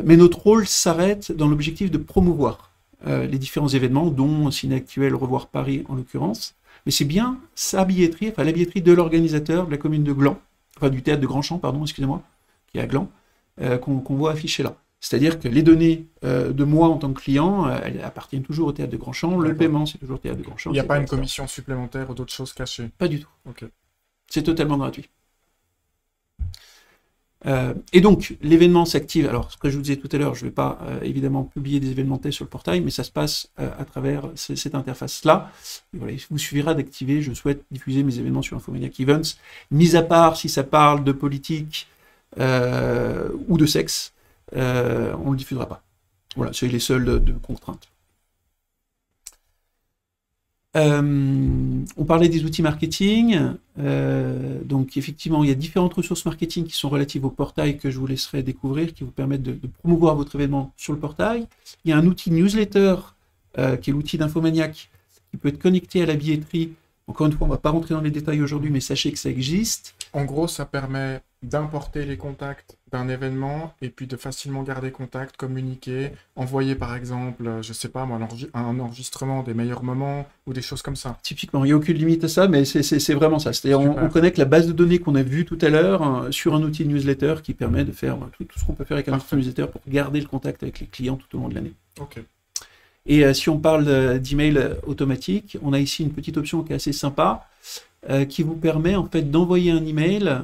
Mais notre rôle s'arrête dans l'objectif de promouvoir les différents événements, dont Ciné Actuel, Revoir Paris en l'occurrence. Mais c'est bien sa billetterie, enfin la billetterie de l'organisateur de la commune de Gland, enfin du théâtre de Grandchamp, pardon, excusez-moi, qui est à Gland, qu'on voit afficher là. C'est-à-dire que les données de moi en tant que client, elles appartiennent toujours au théâtre de Grandchamp. Le paiement, c'est toujours théâtre de Grandchamp. Il n'y a pas une commission supplémentaire ou d'autres choses cachées? Pas du tout. Ok. C'est totalement gratuit. Et donc, l'événement s'active. Alors, ce que je vous disais tout à l'heure, je ne vais pas évidemment publier des événements tests sur le portail, mais ça se passe à travers cette interface-là. Voilà, il vous suffira d'activer « Je souhaite diffuser mes événements sur Infomaniac Events », mis à part si ça parle de politique ou de sexe, on ne le diffusera pas. Voilà, c'est les seules de contraintes. On parlait des outils marketing, donc effectivement il y a différentes ressources marketing qui sont relatives au portail que je vous laisserai découvrir, qui vous permettent de promouvoir votre événement sur le portail. Il y a un outil newsletter, qui est l'outil d'Infomaniac, qui peut être connecté à la billetterie. Encore une fois, on ne va pas rentrer dans les détails aujourd'hui, mais sachez que ça existe. En gros, ça permet d'importer les contacts d'un événement et puis de facilement garder contact, communiquer, envoyer par exemple, je sais pas moi, un enregistrement des meilleurs moments ou des choses comme ça. Typiquement, il n'y a aucune limite à ça, mais c'est vraiment ça. C'est-à-dire on connecte la base de données qu'on a vue tout à l'heure sur un outil newsletter qui permet de faire tout ce qu'on peut faire avec un outil newsletter pour garder le contact avec les clients tout au long de l'année. Ok. Et si on parle d'email automatique, on a ici une petite option qui est assez sympa, qui vous permet en fait d'envoyer un email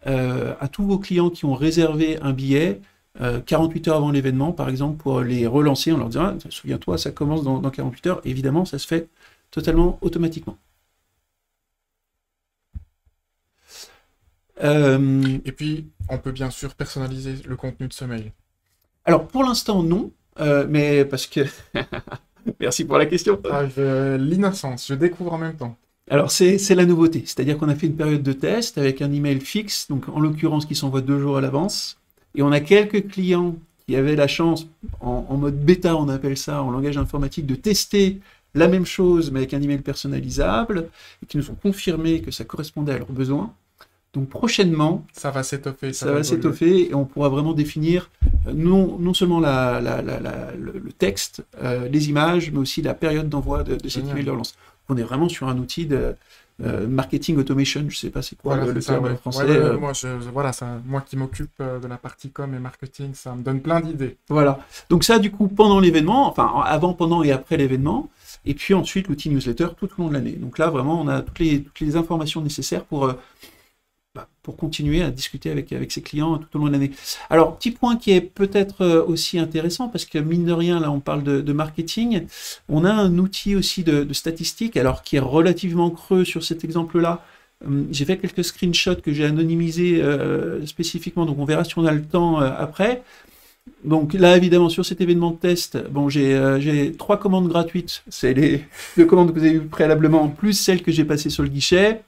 à tous vos clients qui ont réservé un billet 48 heures avant l'événement, par exemple, pour les relancer en leur disant « Souviens-toi, ça commence dans 48 heures ». Évidemment, ça se fait totalement automatiquement. Et puis, on peut bien sûr personnaliser le contenu de ce mail. Alors, pour l'instant, non. Mais parce que... Merci pour la question. L'innocence, je découvre en même temps. Alors, c'est la nouveauté. C'est-à-dire qu'on a fait une période de test avec un email fixe, donc en l'occurrence qui s'envoie 2 jours à l'avance. Et on a quelques clients qui avaient la chance, en mode bêta, on appelle ça, en langage informatique, de tester la même chose, mais avec un email personnalisable, et qui nous ont confirmé que ça correspondait à leurs besoins. Donc prochainement, ça va s'étoffer. Ça va s'étoffer et on pourra vraiment définir non seulement le texte, les images, mais aussi la période d'envoi de cet email de relance. On est vraiment sur un outil de marketing automation, je ne sais pas c'est quoi le terme français. Moi qui m'occupe de la partie com et marketing, ça me donne plein d'idées. Voilà. Donc ça, du coup, pendant l'événement, enfin avant, pendant et après l'événement, et puis ensuite l'outil newsletter tout au long de l'année. Donc là, vraiment, on a toutes les informations nécessaires pour pour continuer à discuter avec ses clients tout au long de l'année. Alors, petit point qui est peut-être aussi intéressant, parce que mine de rien, là on parle de marketing, on a un outil aussi de statistiques, alors qui est relativement creux sur cet exemple-là. J'ai fait quelques screenshots que j'ai anonymisés spécifiquement, donc on verra si on a le temps après. Donc là, évidemment, sur cet événement de test, bon, j'ai 3 commandes gratuites. C'est les 2 commandes que vous avez vues préalablement, plus celles que j'ai passées sur le guichet.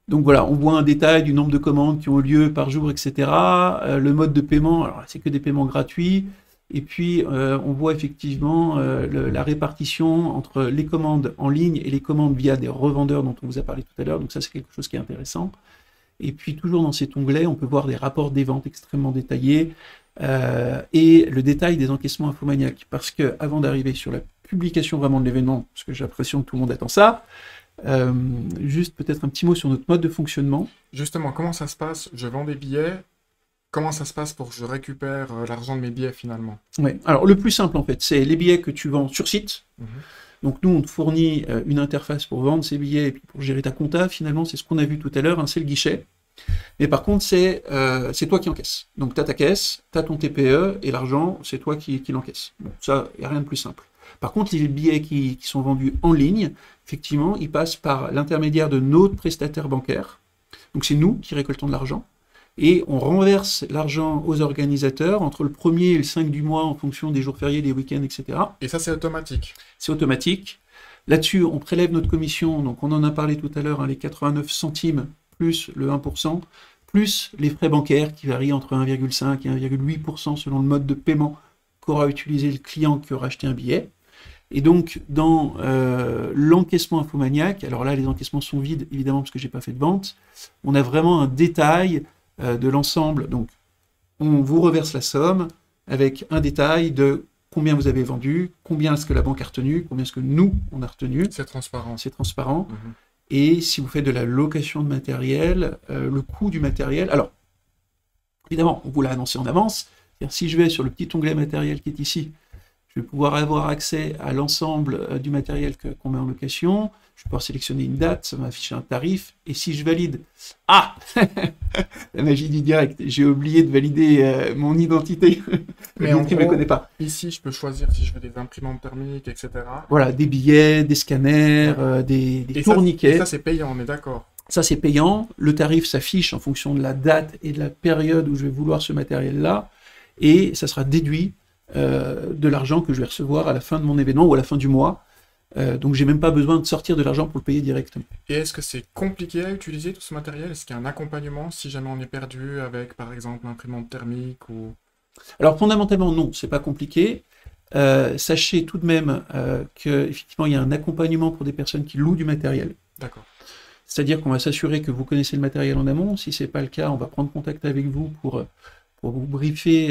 Donc voilà, on voit un détail du nombre de commandes qui ont lieu par jour, etc. Le mode de paiement, alors c'est que des paiements gratuits. Et puis, on voit effectivement la répartition entre les commandes en ligne et les commandes via des revendeurs dont on vous a parlé tout à l'heure. Donc ça, c'est quelque chose qui est intéressant. Et puis, toujours dans cet onglet, on peut voir des rapports des ventes extrêmement détaillés et le détail des encaissements infomaniaques. Parce que avant d'arriver sur la publication vraiment de l'événement, parce que j'ai l'impression que tout le monde attend ça, juste peut-être un petit mot sur notre mode de fonctionnement. Justement, comment ça se passe? Je vends des billets. Comment ça se passe pour que je récupère l'argent de mes billets finalement? Ouais. Alors le plus simple en fait, c'est les billets que tu vends sur site. Donc nous, on te fournit une interface pour vendre ces billets et puis pour gérer ta compta. Finalement, c'est ce qu'on a vu tout à l'heure, hein, c'est le guichet. Mais par contre, c'est toi qui encaisses. Donc tu as ta caisse, tu as ton TPE et l'argent, c'est toi qui l'encaisse. Bon, ça, il n'y a rien de plus simple. Par contre, les billets qui sont vendus en ligne, effectivement, ils passent par l'intermédiaire de notre prestataire bancaire. Donc c'est nous qui récoltons de l'argent. Et on renverse l'argent aux organisateurs entre le 1er et le 5 du mois en fonction des jours fériés, des week-ends, etc. Et ça, c'est automatique? C'est automatique. Là-dessus, on prélève notre commission, donc on en a parlé tout à l'heure, hein, les 89 centimes plus le 1%, plus les frais bancaires qui varient entre 1,5 et 1,8% selon le mode de paiement qu'aura utilisé le client qui aura acheté un billet. Et donc, dans l'encaissement infomaniaque, alors là, les encaissements sont vides, évidemment, parce que je n'ai pas fait de vente, on a vraiment un détail de l'ensemble. Donc, on vous reverse la somme avec un détail de combien vous avez vendu, combien est-ce que la banque a retenu, combien est-ce que nous, on a retenu. C'est transparent. C'est transparent. Et si vous faites de la location de matériel, le coût du matériel... Alors, évidemment, on vous l'a annoncé en avance. C'est-à-dire, si je vais sur le petit onglet matériel qui est ici, je vais pouvoir avoir accès à l'ensemble du matériel qu'on met en location. Je vais pouvoir sélectionner une date, ça va m'afficher un tarif. Et si je valide... Ah la magie du direct. J'ai oublié de valider mon identité. Mais en qui ne gros, me connaît pas. Ici, je peux choisir si je veux des imprimantes thermiques, etc. Voilà, des billets, des scanners, des tourniquets. Et ça, c'est payant, on est d'accord. Ça, c'est payant. Le tarif s'affiche en fonction de la date et de la période où je vais vouloir ce matériel-là. Et ça sera déduit de l'argent que je vais recevoir à la fin de mon événement ou à la fin du mois. Donc j'ai même pas besoin de sortir de l'argent pour le payer directement. Et est-ce que c'est compliqué à utiliser tout ce matériel? Est-ce qu'il y a un accompagnement si jamais on est perdu avec, par exemple, l'imprimante thermique ou... Alors fondamentalement, non, c'est pas compliqué. Sachez tout de même qu'effectivement, il y a un accompagnement pour des personnes qui louent du matériel. D'accord. C'est-à-dire qu'on va s'assurer que vous connaissez le matériel en amont. Si c'est pas le cas, on va prendre contact avec vous pour vous briefer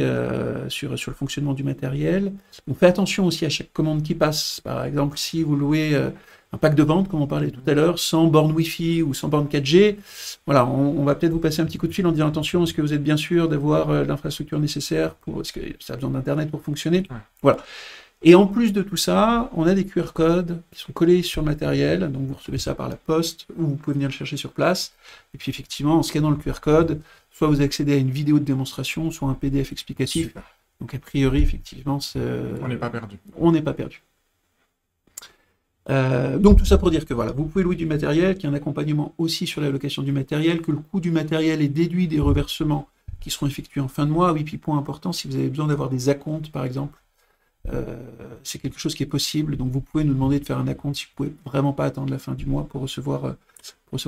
sur le fonctionnement du matériel. On fait attention aussi à chaque commande qui passe. Par exemple, si vous louez un pack de vente, comme on parlait tout à l'heure, sans borne Wi-Fi ou sans borne 4G, voilà, on va peut-être vous passer un petit coup de fil en disant attention, est-ce que vous êtes bien sûr d'avoir l'infrastructure nécessaire est-ce que ça a besoin d'Internet pour fonctionner? Voilà. Et en plus de tout ça, on a des QR codes qui sont collés sur le matériel, donc vous recevez ça par la poste, ou vous pouvez venir le chercher sur place. Et puis effectivement, en scannant le QR code, soit vous accédez à une vidéo de démonstration, soit un PDF explicatif. Super. Donc a priori, effectivement, on n'est pas perdu. On n'est pas perdu. Donc tout ça pour dire que voilà, vous pouvez louer du matériel, qu'il y a un accompagnement aussi sur la location du matériel, que le coût du matériel est déduit des reversements qui seront effectués en fin de mois. Oui, puis point important, si vous avez besoin d'avoir des acomptes, par exemple, c'est quelque chose qui est possible, donc vous pouvez nous demander de faire un acompte si vous ne pouvez vraiment pas attendre la fin du mois pour recevoir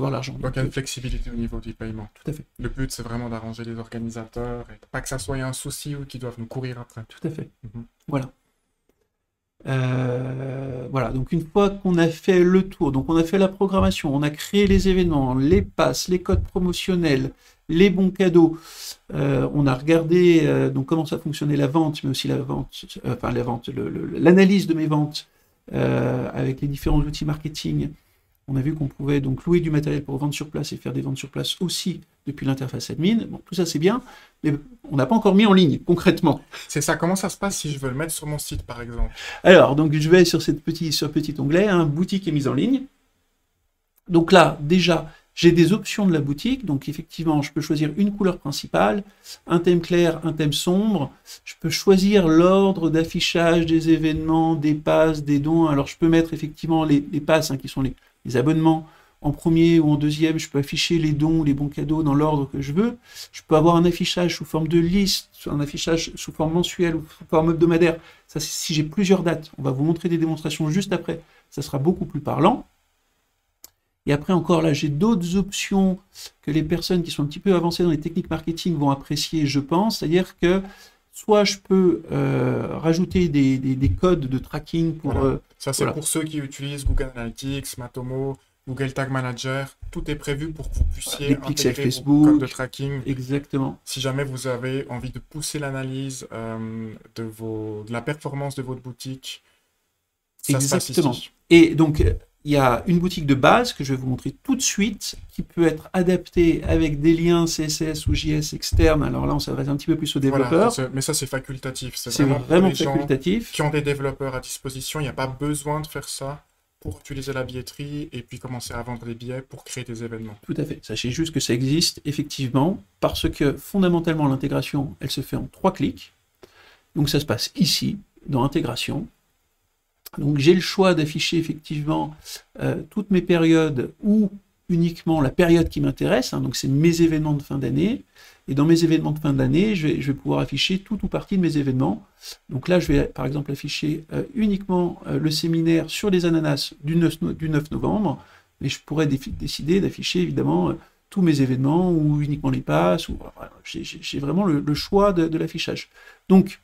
l'argent. Donc il y a une flexibilité au niveau du paiement. Tout à fait. Le but, c'est vraiment d'arranger les organisateurs et pas que ça soit un souci ou qu'ils doivent nous courir après. Tout à fait. Voilà. Voilà, donc une fois qu'on a fait le tour, donc on a fait la programmation, on a créé les événements, les passes, les codes promotionnels, les bons cadeaux, on a regardé donc comment ça fonctionnait la vente, mais aussi l'analyse de mes ventes avec les différents outils marketing. On a vu qu'on pouvait donc louer du matériel pour vendre sur place et faire des ventes sur place aussi depuis l'interface admin. Bon, tout ça c'est bien, mais on n'a pas encore mis en ligne concrètement. C'est ça, comment ça se passe si je veux le mettre sur mon site par exemple? Alors, donc je vais sur ce petit onglet, boutique est mise en ligne. Donc là, déjà, J'ai des options de la boutique, donc effectivement, je peux choisir une couleur principale, un thème clair, un thème sombre. Je peux choisir l'ordre d'affichage des événements, des passes, des dons. Alors, je peux mettre effectivement les passes, hein, qui sont les abonnements, en premier ou en deuxième. Je peux afficher les dons, les bons cadeaux dans l'ordre que je veux. Je peux avoir un affichage sous forme de liste, un affichage sous forme mensuelle ou sous forme hebdomadaire. Ça, si j'ai plusieurs dates, on va vous montrer des démonstrations juste après. Ça sera beaucoup plus parlant. Et après encore, là, j'ai d'autres options que les personnes qui sont un petit peu avancées dans les techniques marketing vont apprécier, je pense. C'est-à-dire que soit je peux rajouter des codes de tracking pour... Voilà. Ça, c'est voilà. pour ceux qui utilisent Google Analytics, Matomo, Google Tag Manager. Tout est prévu pour que vous puissiez Des pixels intégrer vos Facebook. codes de tracking. Exactement. Si jamais vous avez envie de pousser l'analyse de la performance de votre boutique, ça se passe Exactement. ici. Et donc, il y a une boutique de base que je vais vous montrer tout de suite, qui peut être adaptée avec des liens CSS ou JS externes. Alors là, on s'adresse un petit peu plus aux développeurs. Voilà, mais ça, c'est facultatif. C'est C'est vraiment pour vraiment les gens facultatif. qui ont des développeurs à disposition. Il n'y a pas besoin de faire ça pour utiliser la billetterie et puis commencer à vendre des billets pour créer des événements. Tout à fait. Sachez juste que ça existe, effectivement, parce que fondamentalement, l'intégration, elle se fait en 3 clics. Donc ça se passe ici, dans Intégration. Donc j'ai le choix d'afficher effectivement toutes mes périodes ou uniquement la période qui m'intéresse, hein, donc c'est mes événements de fin d'année. Et dans mes événements de fin d'année, je vais pouvoir afficher tout ou partie de mes événements. Donc là, je vais par exemple afficher uniquement le séminaire sur les ananas du 9 novembre, mais je pourrais décider d'afficher évidemment tous mes événements ou uniquement les passes. Voilà, j'ai vraiment le choix de l'affichage. Donc,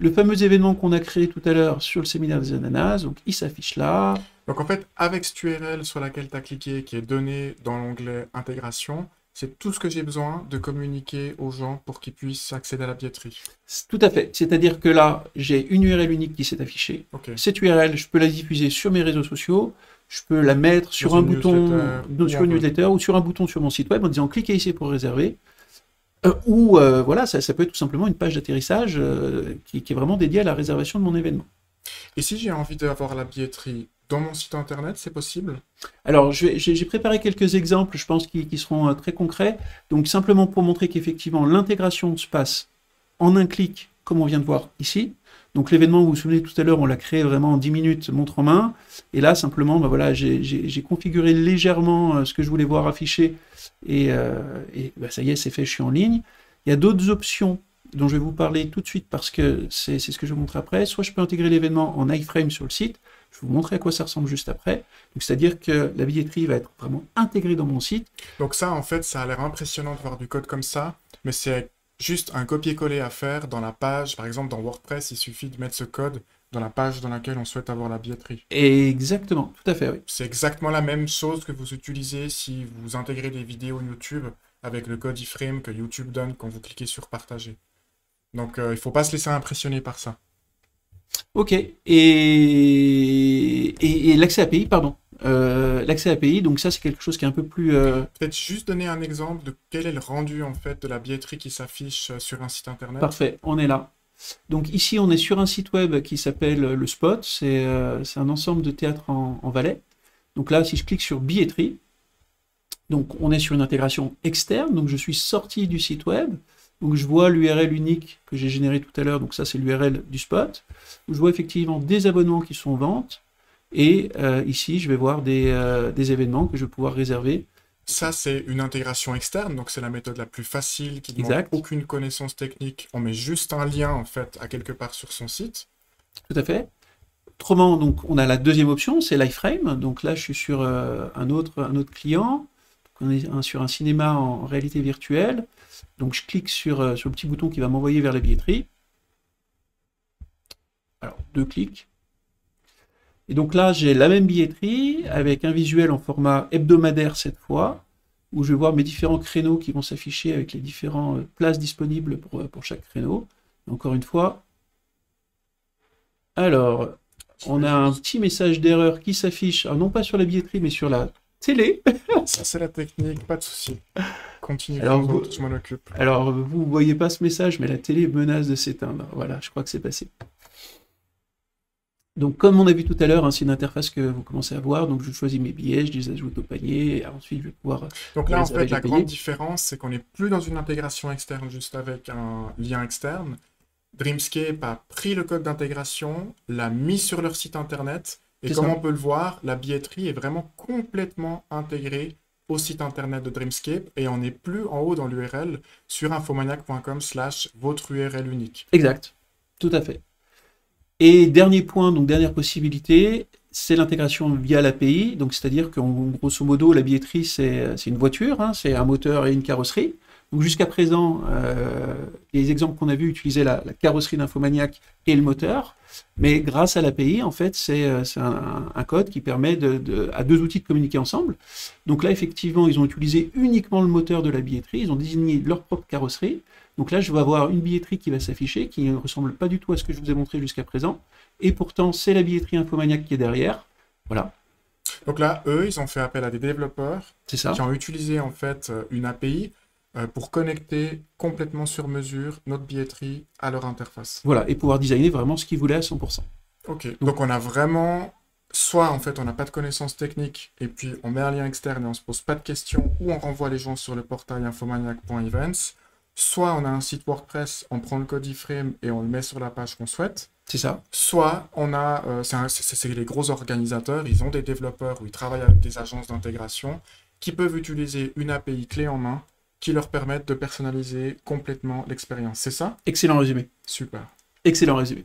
le fameux événement qu'on a créé tout à l'heure sur le séminaire des ananas, donc il s'affiche là. Donc en fait, avec cette URL sur laquelle tu as cliqué, qui est donnée dans l'onglet Intégration, c'est tout ce que j'ai besoin de communiquer aux gens pour qu'ils puissent accéder à la billetterie. Tout à fait. C'est-à-dire que là, j'ai une URL unique qui s'est affichée. Okay. Cette URL, je peux la diffuser sur mes réseaux sociaux, je peux la mettre sur un bouton, sur une newsletter ou sur un bouton sur mon site web en disant cliquez ici pour réserver. Voilà, ça peut être tout simplement une page d'atterrissage qui est vraiment dédiée à la réservation de mon événement. Et si j'ai envie d'avoir la billetterie dans mon site internet, c'est possible? Alors, j'ai préparé quelques exemples, je pense, qui seront très concrets. Donc, simplement pour montrer qu'effectivement, l'intégration se passe en un clic, comme on vient de voir ici. Donc, l'événement, vous vous souvenez, tout à l'heure, on l'a créé vraiment en 10 minutes, montre en main. Et là, simplement, voilà, j'ai configuré légèrement ce que je voulais voir affiché. Et ça y est, c'est fait, je suis en ligne. Il y a d'autres options dont je vais vous parler tout de suite parce que c'est ce que je vous montre après. Soit je peux intégrer l'événement en iframe sur le site. Je vais vous montrer à quoi ça ressemble juste après. C'est-à-dire que la billetterie va être vraiment intégrée dans mon site. Donc ça, en fait, ça a l'air impressionnant de voir du code comme ça, mais c'est juste un copier-coller à faire dans la page. Par exemple, dans WordPress, il suffit de mettre ce code dans la page dans laquelle on souhaite avoir la billetterie. Exactement, tout à fait, oui. C'est exactement la même chose que vous utilisez si vous intégrez des vidéos YouTube avec le code iframe que YouTube donne quand vous cliquez sur partager. Donc, il ne faut pas se laisser impressionner par ça. Ok, et l'accès API, pardon. L'accès API, donc ça c'est quelque chose qui est un peu plus... Peut-être juste donner un exemple de quel est le rendu en fait de la billetterie qui s'affiche sur un site internet. Parfait, on est là. Donc ici on est sur un site web qui s'appelle Le Spot, c'est un ensemble de théâtre en Valais. Donc là si je clique sur billetterie, donc on est sur une intégration externe, donc je suis sorti du site web. Donc je vois l'URL unique que j'ai généré tout à l'heure, donc ça c'est l'URL du spot. Je vois effectivement des abonnements qui sont en vente, et ici je vais voir des événements que je vais pouvoir réserver. Ça c'est une intégration externe, donc c'est la méthode la plus facile qui ne demande aucune connaissance technique. On met juste un lien en fait à quelque part sur son site. Tout à fait. Autrement, donc on a la deuxième option, c'est l'iframe. Donc là je suis sur un autre client, on est sur un cinéma en réalité virtuelle. Donc je clique sur le petit bouton qui va m'envoyer vers la billetterie. Alors, 2 clics. Et donc là, j'ai la même billetterie avec un visuel en format hebdomadaire cette fois, où je vais voir mes différents créneaux qui vont s'afficher avec les différentes places disponibles pour chaque créneau. Et encore une fois. Alors, on a un petit message d'erreur qui s'affiche, non pas sur la billetterie, mais sur la télé. Ça, c'est la technique, pas de souci. Continue, alors, je m'en occupe. Alors, vous ne voyez pas ce message, mais la télé menace de s'éteindre. Voilà, je crois que c'est passé. Donc, comme on a vu tout à l'heure, hein, c'est une interface que vous commencez à voir. Donc, je choisis mes billets, je les ajoute au panier, et ensuite, je vais pouvoir Donc les là, en réserver, fait, les la payer. grande différence, c'est qu'on n'est plus dans une intégration externe juste avec un lien externe. Dreamscape a pris le code d'intégration, l'a mis sur leur site internet, et C'est comme ça. on peut le voir, la billetterie est vraiment complètement intégrée au site internet de Dreamscape, et on n'est plus en haut dans l'URL sur infomaniac.com/votre URL unique. Exact. Tout à fait. Et dernier point, donc dernière possibilité, c'est l'intégration via l'API. Donc, c'est-à-dire qu'en grosso modo, la billetterie, c'est une voiture, hein, c'est un moteur et une carrosserie. Donc, jusqu'à présent, les exemples qu'on a vus utilisaient la carrosserie d'Infomaniac et le moteur. Mais grâce à l'API, en fait, c'est un code qui permet à deux outils de communiquer ensemble. Donc là, effectivement, ils ont utilisé uniquement le moteur de la billetterie. Ils ont désigné leur propre carrosserie. Donc là, je vais avoir une billetterie qui va s'afficher, qui ne ressemble pas du tout à ce que je vous ai montré jusqu'à présent. Et pourtant, c'est la billetterie Infomaniac qui est derrière. Voilà, Donc là, eux, ils ont fait appel à des développeurs c'est ça. qui ont utilisé en fait une API pour connecter complètement sur mesure notre billetterie à leur interface. Voilà, et pouvoir designer vraiment ce qu'ils voulaient à 100%. Ok, Donc, donc on a vraiment, soit en fait on n'a pas de connaissances techniques et puis on met un lien externe et on se pose pas de questions ou on renvoie les gens sur le portail infomaniac.events, soit on a un site WordPress, on prend le code iframe et on le met sur la page qu'on souhaite, c'est ça. soit on a, c'est les gros organisateurs, ils ont des développeurs ou ils travaillent avec des agences d'intégration qui peuvent utiliser une API clé en main qui leur permettent de personnaliser complètement l'expérience. C'est ça? Excellent résumé. Super. Excellent résumé.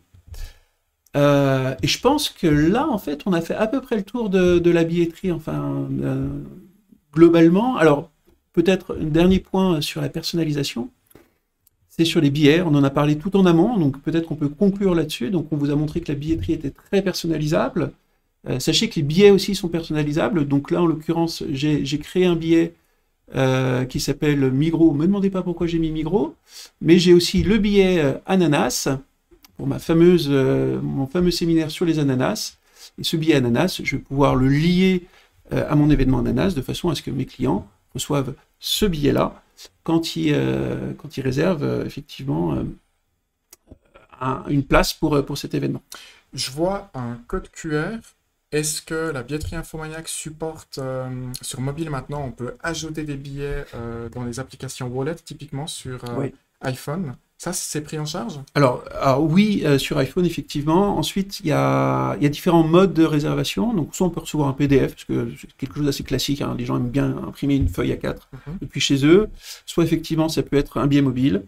Et je pense que là, en fait, on a fait à peu près le tour de la billetterie, enfin, globalement. Alors, peut-être un dernier point sur la personnalisation, c'est sur les billets. On en a parlé tout en amont, donc peut-être qu'on peut conclure là-dessus. Donc, on vous a montré que la billetterie était très personnalisable. Sachez que les billets aussi sont personnalisables. Donc là, en l'occurrence, j'ai créé un billet qui s'appelle Migros. Ne me demandez pas pourquoi j'ai mis Migros, mais j'ai aussi le billet ananas pour mon fameux séminaire sur les ananas. Et ce billet ananas, je vais pouvoir le lier à mon événement ananas de façon à ce que mes clients reçoivent ce billet-là quand ils réservent effectivement une place pour cet événement. Je vois un code QR. Est-ce que la billetterie Infomaniac supporte sur mobile maintenant, on peut ajouter des billets dans les applications Wallet, typiquement sur Oui. iPhone? Ça, c'est pris en charge? Alors oui, sur iPhone, effectivement. Ensuite, il y a différents modes de réservation. Donc, soit on peut recevoir un PDF, parce que c'est quelque chose d'assez classique, hein. Les gens aiment bien imprimer une feuille A4 depuis chez eux. Soit, effectivement, ça peut être un billet mobile.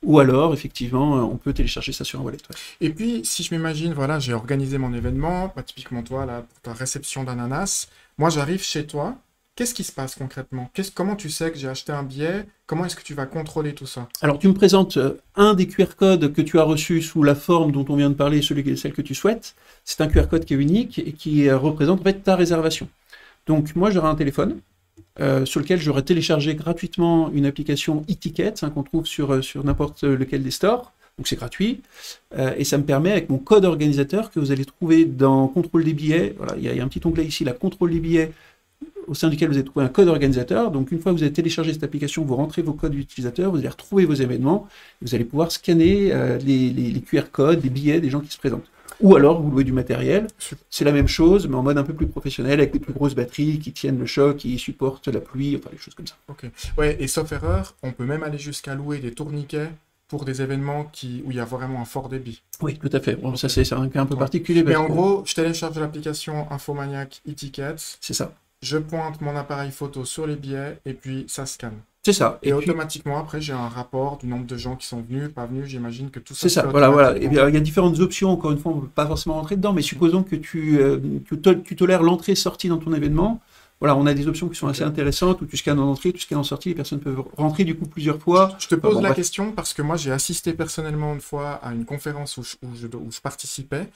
Ou alors, effectivement, on peut télécharger ça sur un wallet. Ouais. Et puis, si je m'imagine, voilà, j'ai organisé mon événement, bah, typiquement toi, là, pour ta réception d'ananas. Moi, j'arrive chez toi. Qu'est-ce qui se passe concrètement? Comment tu sais que j'ai acheté un billet? Comment est-ce que tu vas contrôler tout ça? Alors, tu me présentes un des QR codes que tu as reçus sous la forme dont on vient de parler, celle que tu souhaites. C'est un QR code qui est unique et qui représente en fait ta réservation. Donc, moi, j'aurai un téléphone sur lequel j'aurai téléchargé gratuitement une application e-ticket qu'on trouve sur n'importe lequel des stores. Donc, c'est gratuit. Et ça me permet, avec mon code organisateur que vous allez trouver dans Contrôle des billets, voilà, il y a un petit onglet ici, la Contrôle des billets, au sein duquel vous allez trouver un code organisateur. Donc, une fois que vous avez téléchargé cette application, vous rentrez vos codes utilisateurs, vous allez retrouver vos événements, vous allez pouvoir scanner les QR codes, les billets des gens qui se présentent. Ou alors, vous louez du matériel, c'est la même chose, mais en mode un peu plus professionnel, avec des plus grosses batteries qui tiennent le choc, qui supportent la pluie, enfin, des choses comme ça. Ok. Ouais, et sauf erreur, on peut même aller jusqu'à louer des tourniquets pour des événements où il y a vraiment un fort débit. Oui, tout à fait. Bon, ça, c'est un cas un peu Ouais. particulier. Mais en gros, je télécharge l'application Infomaniac e-tickets. C'est ça. Je pointe mon appareil photo sur les billets et puis ça scanne. C'est ça. Et puis, automatiquement, après, j'ai un rapport du nombre de gens qui sont venus, pas venus. J'imagine que tout ça c'est se ça. fait Voilà, voilà. Et automatiquement. bien, il y a différentes options. Encore une fois, on ne peut pas forcément rentrer dedans, mais supposons que tu tolères l'entrée-sortie dans ton événement. Voilà, on a des options qui sont assez intéressantes où tu scannes en entrée, tu scannes en sortie. Les personnes peuvent rentrer du coup plusieurs fois. Je te pose Bon, la bref. question parce que moi, j'ai assisté personnellement une fois à une conférence où je participais.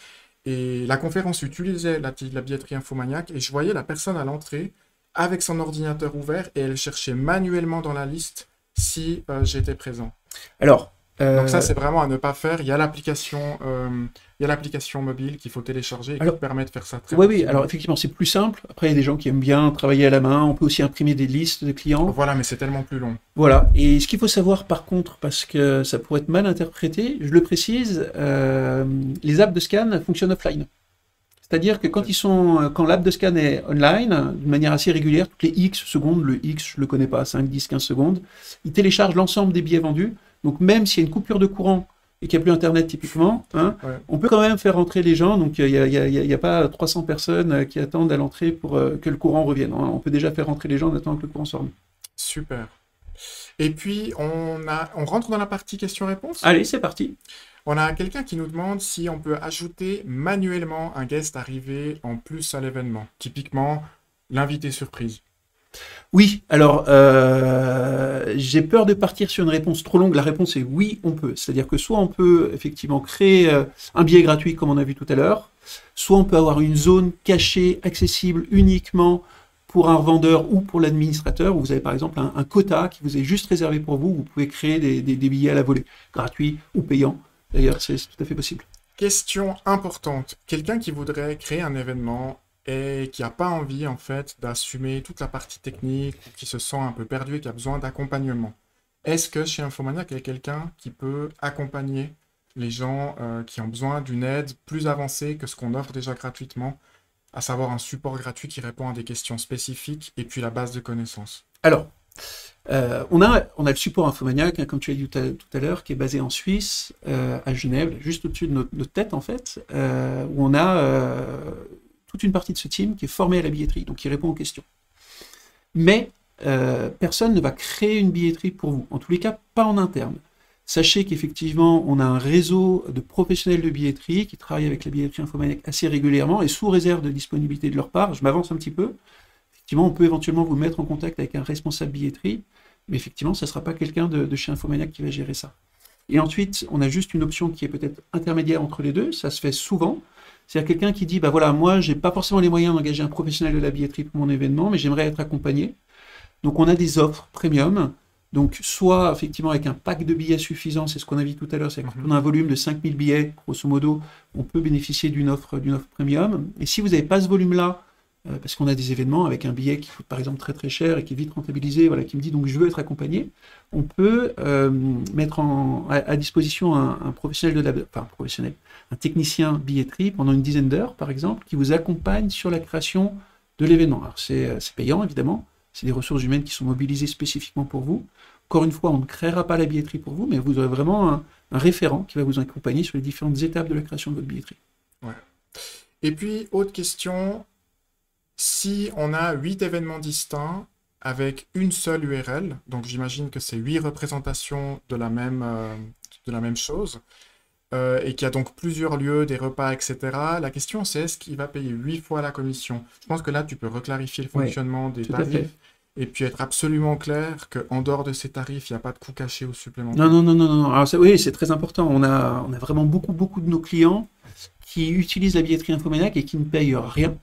Et la conférence utilisait la billetterie Infomaniac et je voyais la personne à l'entrée avec son ordinateur ouvert et elle cherchait manuellement dans la liste si j'étais présent. Alors, Donc ça, c'est vraiment à ne pas faire. Il y a l'application mobile qu'il faut télécharger et qui permet de faire ça très oui, rapidement. alors effectivement, c'est plus simple. Après, il y a des gens qui aiment bien travailler à la main. On peut aussi imprimer des listes de clients. Voilà, mais c'est tellement plus long. Voilà. Et ce qu'il faut savoir, par contre, parce que ça pourrait être mal interprété, je le précise, les apps de scan fonctionnent offline. C'est-à-dire que quand l'app de scan est online, d'une manière assez régulière, toutes les X secondes, le X, je le connais pas, 5, 10, 15 secondes, il télécharge l'ensemble des billets vendus. Donc même s'il y a une coupure de courant et qu'il n'y a plus Internet typiquement, hein, on peut quand même faire rentrer les gens. Donc il y a pas 300 personnes qui attendent à l'entrée pour que le courant revienne. Hein. On peut déjà faire rentrer les gens en attendant que le courant sorte. Super. Et puis, on rentre dans la partie questions-réponses. Allez, c'est parti. On a quelqu'un qui nous demande si on peut ajouter manuellement un guest arrivé en plus à l'événement. Typiquement, l'invité surprise. Oui, alors j'ai peur de partir sur une réponse trop longue. La réponse est oui, on peut. C'est-à-dire que soit on peut effectivement créer un billet gratuit comme on a vu tout à l'heure, soit on peut avoir une zone cachée, accessible uniquement pour un revendeur ou pour l'administrateur, où vous avez par exemple un quota qui vous est juste réservé pour vous. Vous pouvez créer des billets à la volée, gratuits ou payants. D'ailleurs, c'est tout à fait possible. Question importante. Quelqu'un qui voudrait créer un événement et qui n'a pas envie, en fait, d'assumer toute la partie technique, ou qui se sent un peu perdu et qui a besoin d'accompagnement. Est-ce que chez Infomaniac, il y a quelqu'un qui peut accompagner les gens qui ont besoin d'une aide plus avancée que ce qu'on offre déjà gratuitement, à savoir un support gratuit qui répond à des questions spécifiques et puis la base de connaissances? Alors, on a le support Infomaniac, hein, comme tu as dit tout à l'heure, qui est basé en Suisse, à Genève, juste au-dessus de notre tête, en fait, où on a toute une partie de ce team qui est formé à la billetterie, donc qui répond aux questions. Mais personne ne va créer une billetterie pour vous, en tous les cas, pas en interne. Sachez qu'effectivement, on a un réseau de professionnels de billetterie qui travaillent avec la billetterie Infomaniac assez régulièrement et sous réserve de disponibilité de leur part. Je m'avance un petit peu. Effectivement, on peut éventuellement vous mettre en contact avec un responsable billetterie, mais effectivement, ça ne sera pas quelqu'un de chez Infomaniac qui va gérer ça. Et ensuite, on a juste une option qui est peut-être intermédiaire entre les deux, ça se fait souvent. C'est-à-dire quelqu'un qui dit, bah voilà, moi, j'ai pas forcément les moyens d'engager un professionnel de la billetterie pour mon événement, mais j'aimerais être accompagné. Donc, on a des offres premium. Donc, soit effectivement avec un pack de billets suffisant, c'est ce qu'on a vu tout à l'heure, c'est qu'on a un volume de 5000 billets, grosso modo, on peut bénéficier d'une offre premium. Et si vous n'avez pas ce volume-là, parce qu'on a des événements avec un billet qui coûte par exemple très très cher et qui est vite rentabilisé, voilà, qui me dit donc je veux être accompagné, on peut mettre à disposition un professionnel un technicien billetterie pendant une dizaine d'heures par exemple, qui vous accompagne sur la création de l'événement. Alors c'est payant évidemment, c'est des ressources humaines qui sont mobilisées spécifiquement pour vous. Encore une fois, on ne créera pas la billetterie pour vous, mais vous aurez vraiment un référent qui va vous accompagner sur les différentes étapes de la création de votre billetterie. Ouais. Et puis, autre question, si on a 8 événements distincts avec une seule URL, donc j'imagine que c'est 8 représentations de la même chose, et qu'il y a donc plusieurs lieux, des repas, etc. La question c'est est-ce qu'il va payer 8 fois la commission? Je pense que là tu peux reclarifier le fonctionnement des tarifs et puis être absolument clair qu'en dehors de ces tarifs, il n'y a pas de coût caché ou supplémentaire. Non. Alors, oui, c'est très important. On a vraiment beaucoup de nos clients qui utilisent la billetterie Infomaniac et qui ne payent rien,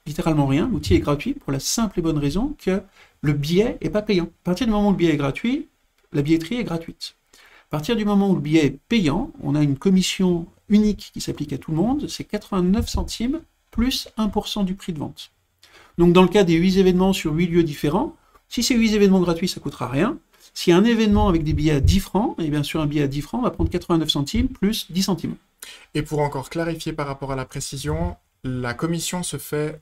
littéralement rien. L'outil est gratuit pour la simple et bonne raison que le billet n'est pas payant. À partir du moment où le billet est gratuit, la billetterie est gratuite. À partir du moment où le billet est payant, on a une commission unique qui s'applique à tout le monde, c'est 89 centimes plus 1% du prix de vente. Donc dans le cas des 8 événements sur 8 lieux différents, si c'est 8 événements gratuits, ça ne coûtera rien. S'il y a un événement avec des billets à 10 francs, et bien sûr un billet à 10 francs va prendre 89 centimes plus 10 centimes. Et pour encore clarifier par rapport à la précision, la commission se fait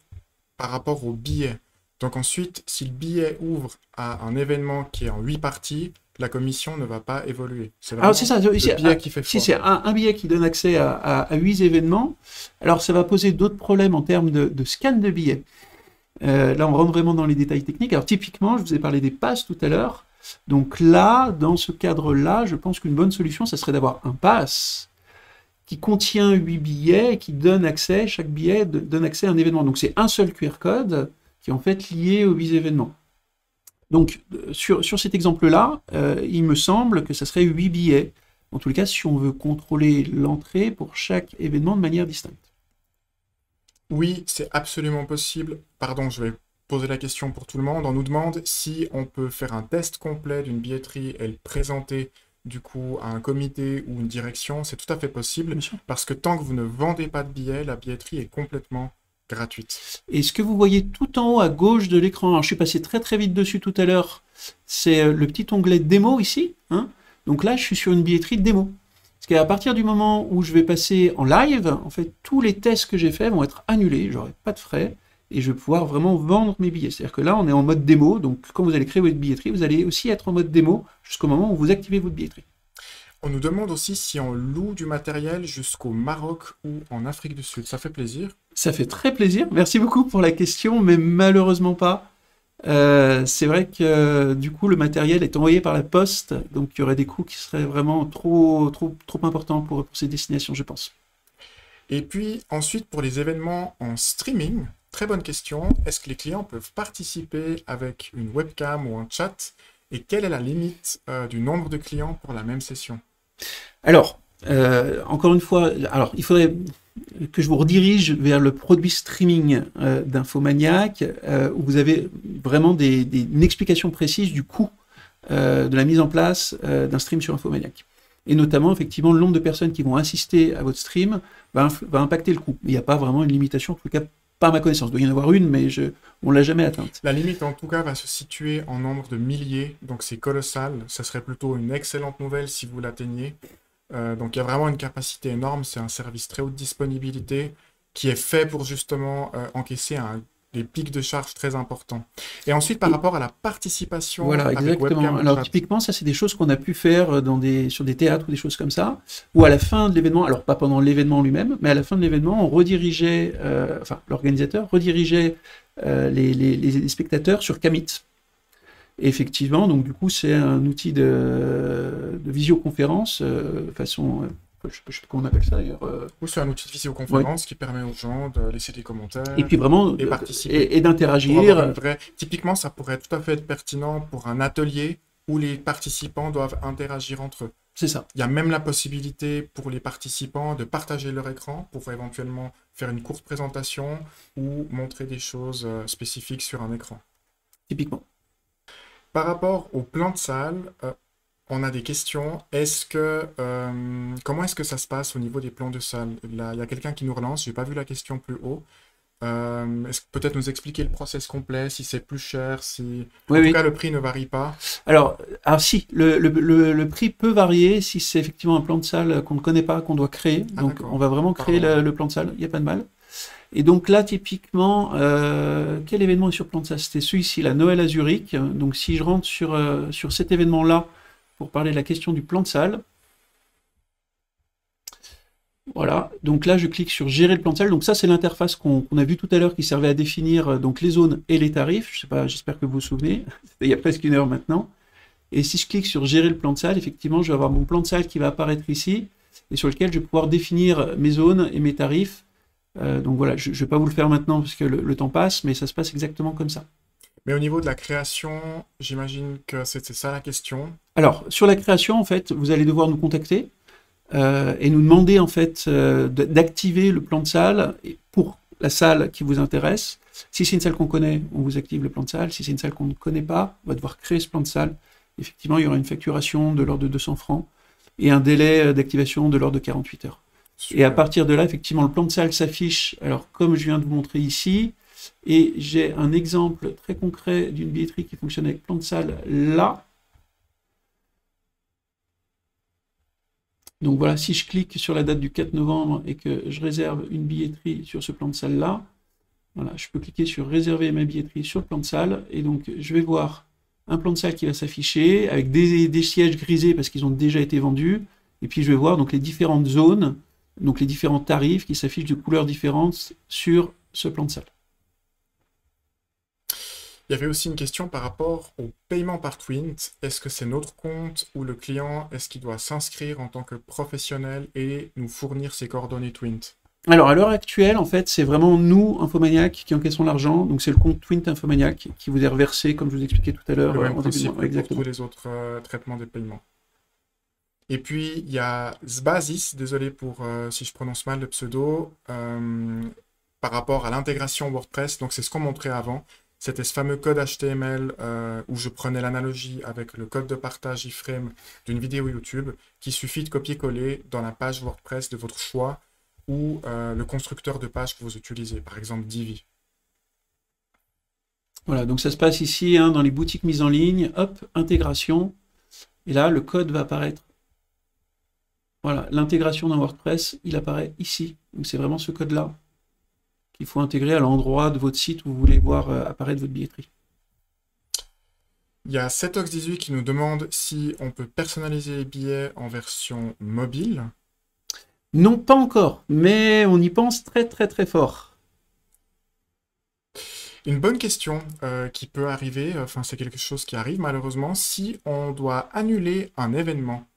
par rapport au billet. Donc ensuite, si le billet ouvre à un événement qui est en 8 parties, la commission ne va pas évoluer. C'est vraiment le billet qui fait foi. Si c'est un billet qui donne accès à 8 événements, alors ça va poser d'autres problèmes en termes de scan de billets. Là, on rentre vraiment dans les détails techniques. Alors typiquement, je vous ai parlé des passes tout à l'heure. Donc là, dans ce cadre-là, je pense qu'une bonne solution, ça serait d'avoir un pass qui contient 8 billets et qui donne accès, chaque billet donne accès à un événement. Donc c'est un seul QR code qui est en fait lié aux 8 événements. Donc sur cet exemple-là, il me semble que ça serait 8 billets. En tout cas, si on veut contrôler l'entrée pour chaque événement de manière distincte. Oui, c'est absolument possible. Pardon, je vais poser la question pour tout le monde. On nous demande si on peut faire un test complet d'une billetterie et le présenter du coup à un comité ou une direction. C'est tout à fait possible parce que tant que vous ne vendez pas de billets, la billetterie est complètement gratuite. Et ce que vous voyez tout en haut à gauche de l'écran, alors je suis passé très vite dessus tout à l'heure, c'est le petit onglet démo ici. Hein. Donc là, je suis sur une billetterie démo. Parce qu'à partir du moment où je vais passer en live, en fait, tous les tests que j'ai faits vont être annulés, j'aurai pas de frais, et je vais pouvoir vraiment vendre mes billets. C'est-à-dire que là, on est en mode démo, donc quand vous allez créer votre billetterie, vous allez aussi être en mode démo jusqu'au moment où vous activez votre billetterie. On nous demande aussi si on loue du matériel jusqu'au Maroc ou en Afrique du Sud. Ça fait plaisir. Ça fait très plaisir. Merci beaucoup pour la question, mais malheureusement pas. C'est vrai que du coup le matériel est envoyé par la poste, donc il y aurait des coûts qui seraient vraiment trop importants pour ces destinations, je pense. Et puis ensuite, pour les événements en streaming, très bonne question. Est-ce que les clients peuvent participer avec une webcam ou un chat? Et quelle est la limite du nombre de clients pour la même session? Alors, encore une fois, alors il faudrait que je vous redirige vers le produit streaming d'Infomaniac, où vous avez vraiment une explication précise du coût de la mise en place d'un stream sur Infomaniac. Et notamment, effectivement, le nombre de personnes qui vont assister à votre stream va impacter le coût. Il n'y a pas vraiment une limitation, en tout cas pas à ma connaissance. Il doit y en avoir une, mais on ne l'a jamais atteinte. La limite, en tout cas, va se situer en nombre de milliers, donc c'est colossal. Ça serait plutôt une excellente nouvelle si vous l'atteignez. Donc il y a vraiment une capacité énorme, c'est un service très haute disponibilité qui est fait pour justement encaisser des pics de charge très importants. Et ensuite, par rapport à la participation voilà, avec exactement. webcam Alors chat. typiquement, ça c'est des choses qu'on a pu faire sur des théâtres ou des choses comme ça, où à la fin de l'événement, alors pas pendant l'événement lui-même, mais à la fin de l'événement, on redirigeait, l'organisateur redirigeait les spectateurs sur Kamit. Et effectivement, donc du coup, c'est un outil de visioconférence façon, je sais pas comment on appelle ça d'ailleurs. Ou c'est un outil de visioconférence qui permet aux gens de laisser des commentaires Et puis vraiment et participer. et Pour avoir d'interagir. Typiquement, ça pourrait tout à fait être pertinent pour un atelier où les participants doivent interagir entre eux. C'est ça. Il y a même la possibilité pour les participants de partager leur écran pour éventuellement faire une courte présentation ou montrer des choses spécifiques sur un écran. Typiquement. Par rapport au plan de salle, on a des questions. Comment est-ce que ça se passe au niveau des plans de salle? Là, il y a quelqu'un qui nous relance, j'ai pas vu la question plus haut. Est-ce que peut-être nous expliquer le process complet, si c'est plus cher, si... Oui, en tout oui. cas, le prix ne varie pas. Alors si, le prix peut varier si c'est effectivement un plan de salle qu'on ne connaît pas, qu'on doit créer. Ah, Donc d'accord. on va vraiment créer Pardon. le plan de salle, il n'y a pas de mal. Et donc là, typiquement, quel événement est sur plan de salle? C'était celui-ci, la Noël à Zurich. Donc si je rentre sur cet événement-là pour parler de la question du plan de salle, voilà, donc là je clique sur gérer le plan de salle. Donc ça c'est l'interface qu'on a vu tout à l'heure qui servait à définir donc les zones et les tarifs. Je sais pas, j'espère que vous vous souvenez, c'était il y a presque une heure maintenant. Et si je clique sur gérer le plan de salle, effectivement je vais avoir mon plan de salle qui va apparaître ici et sur lequel je vais pouvoir définir mes zones et mes tarifs. Donc voilà, je ne vais pas vous le faire maintenant parce que le temps passe, mais ça se passe exactement comme ça. Mais au niveau de la création, j'imagine que c'est ça la question. Alors, sur la création, en fait, vous allez devoir nous contacter et nous demander en fait d'activer le plan de salle pour la salle qui vous intéresse. Si c'est une salle qu'on connaît, on vous active le plan de salle. Si c'est une salle qu'on ne connaît pas, on va devoir créer ce plan de salle. Effectivement, il y aura une facturation de l'ordre de 200 francs et un délai d'activation de l'ordre de 48 heures. Super. Et à partir de là, effectivement, le plan de salle s'affiche, alors comme je viens de vous montrer ici, et j'ai un exemple très concret d'une billetterie qui fonctionne avec plan de salle là. Donc voilà, si je clique sur la date du 4 novembre et que je réserve une billetterie sur ce plan de salle là, voilà, je peux cliquer sur réserver ma billetterie sur le plan de salle, et donc je vais voir un plan de salle qui va s'afficher avec des sièges grisés parce qu'ils ont déjà été vendus, et puis je vais voir donc les différentes zones, donc les différents tarifs qui s'affichent de couleurs différentes sur ce plan de salle. Il y avait aussi une question par rapport au paiement par Twint. Est-ce que c'est notre compte ou le client, est-ce qu'il doit s'inscrire en tant que professionnel et nous fournir ses coordonnées Twint? Alors, à l'heure actuelle, en fait, c'est vraiment nous, Infomaniac, qui encaissons l'argent. Donc, c'est le compte Twint Infomaniac qui vous est reversé, comme je vous expliquais tout à l'heure. Le même en début de principe mois. que pour Exactement. tous les autres traitements des paiements. Et puis, il y a Zbasis, désolé pour si je prononce mal le pseudo, par rapport à l'intégration WordPress. Donc, c'est ce qu'on montrait avant. C'était ce fameux code HTML où je prenais l'analogie avec le code de partage iframe d'une vidéo YouTube qu'il suffit de copier-coller dans la page WordPress de votre choix ou le constructeur de page que vous utilisez, par exemple Divi. Voilà, donc ça se passe ici, hein, dans les boutiques mises en ligne. Hop, intégration. Et là, le code va apparaître Voilà, l'intégration dans WordPress, il apparaît ici. Donc c'est vraiment ce code-là qu'il faut intégrer à l'endroit de votre site où vous voulez voir apparaître votre billetterie. Il y a Setox18 qui nous demande si on peut personnaliser les billets en version mobile. Non, pas encore, mais on y pense très très très fort. Une bonne question qui peut arriver, enfin c'est quelque chose qui arrive malheureusement, si on doit annuler un événement.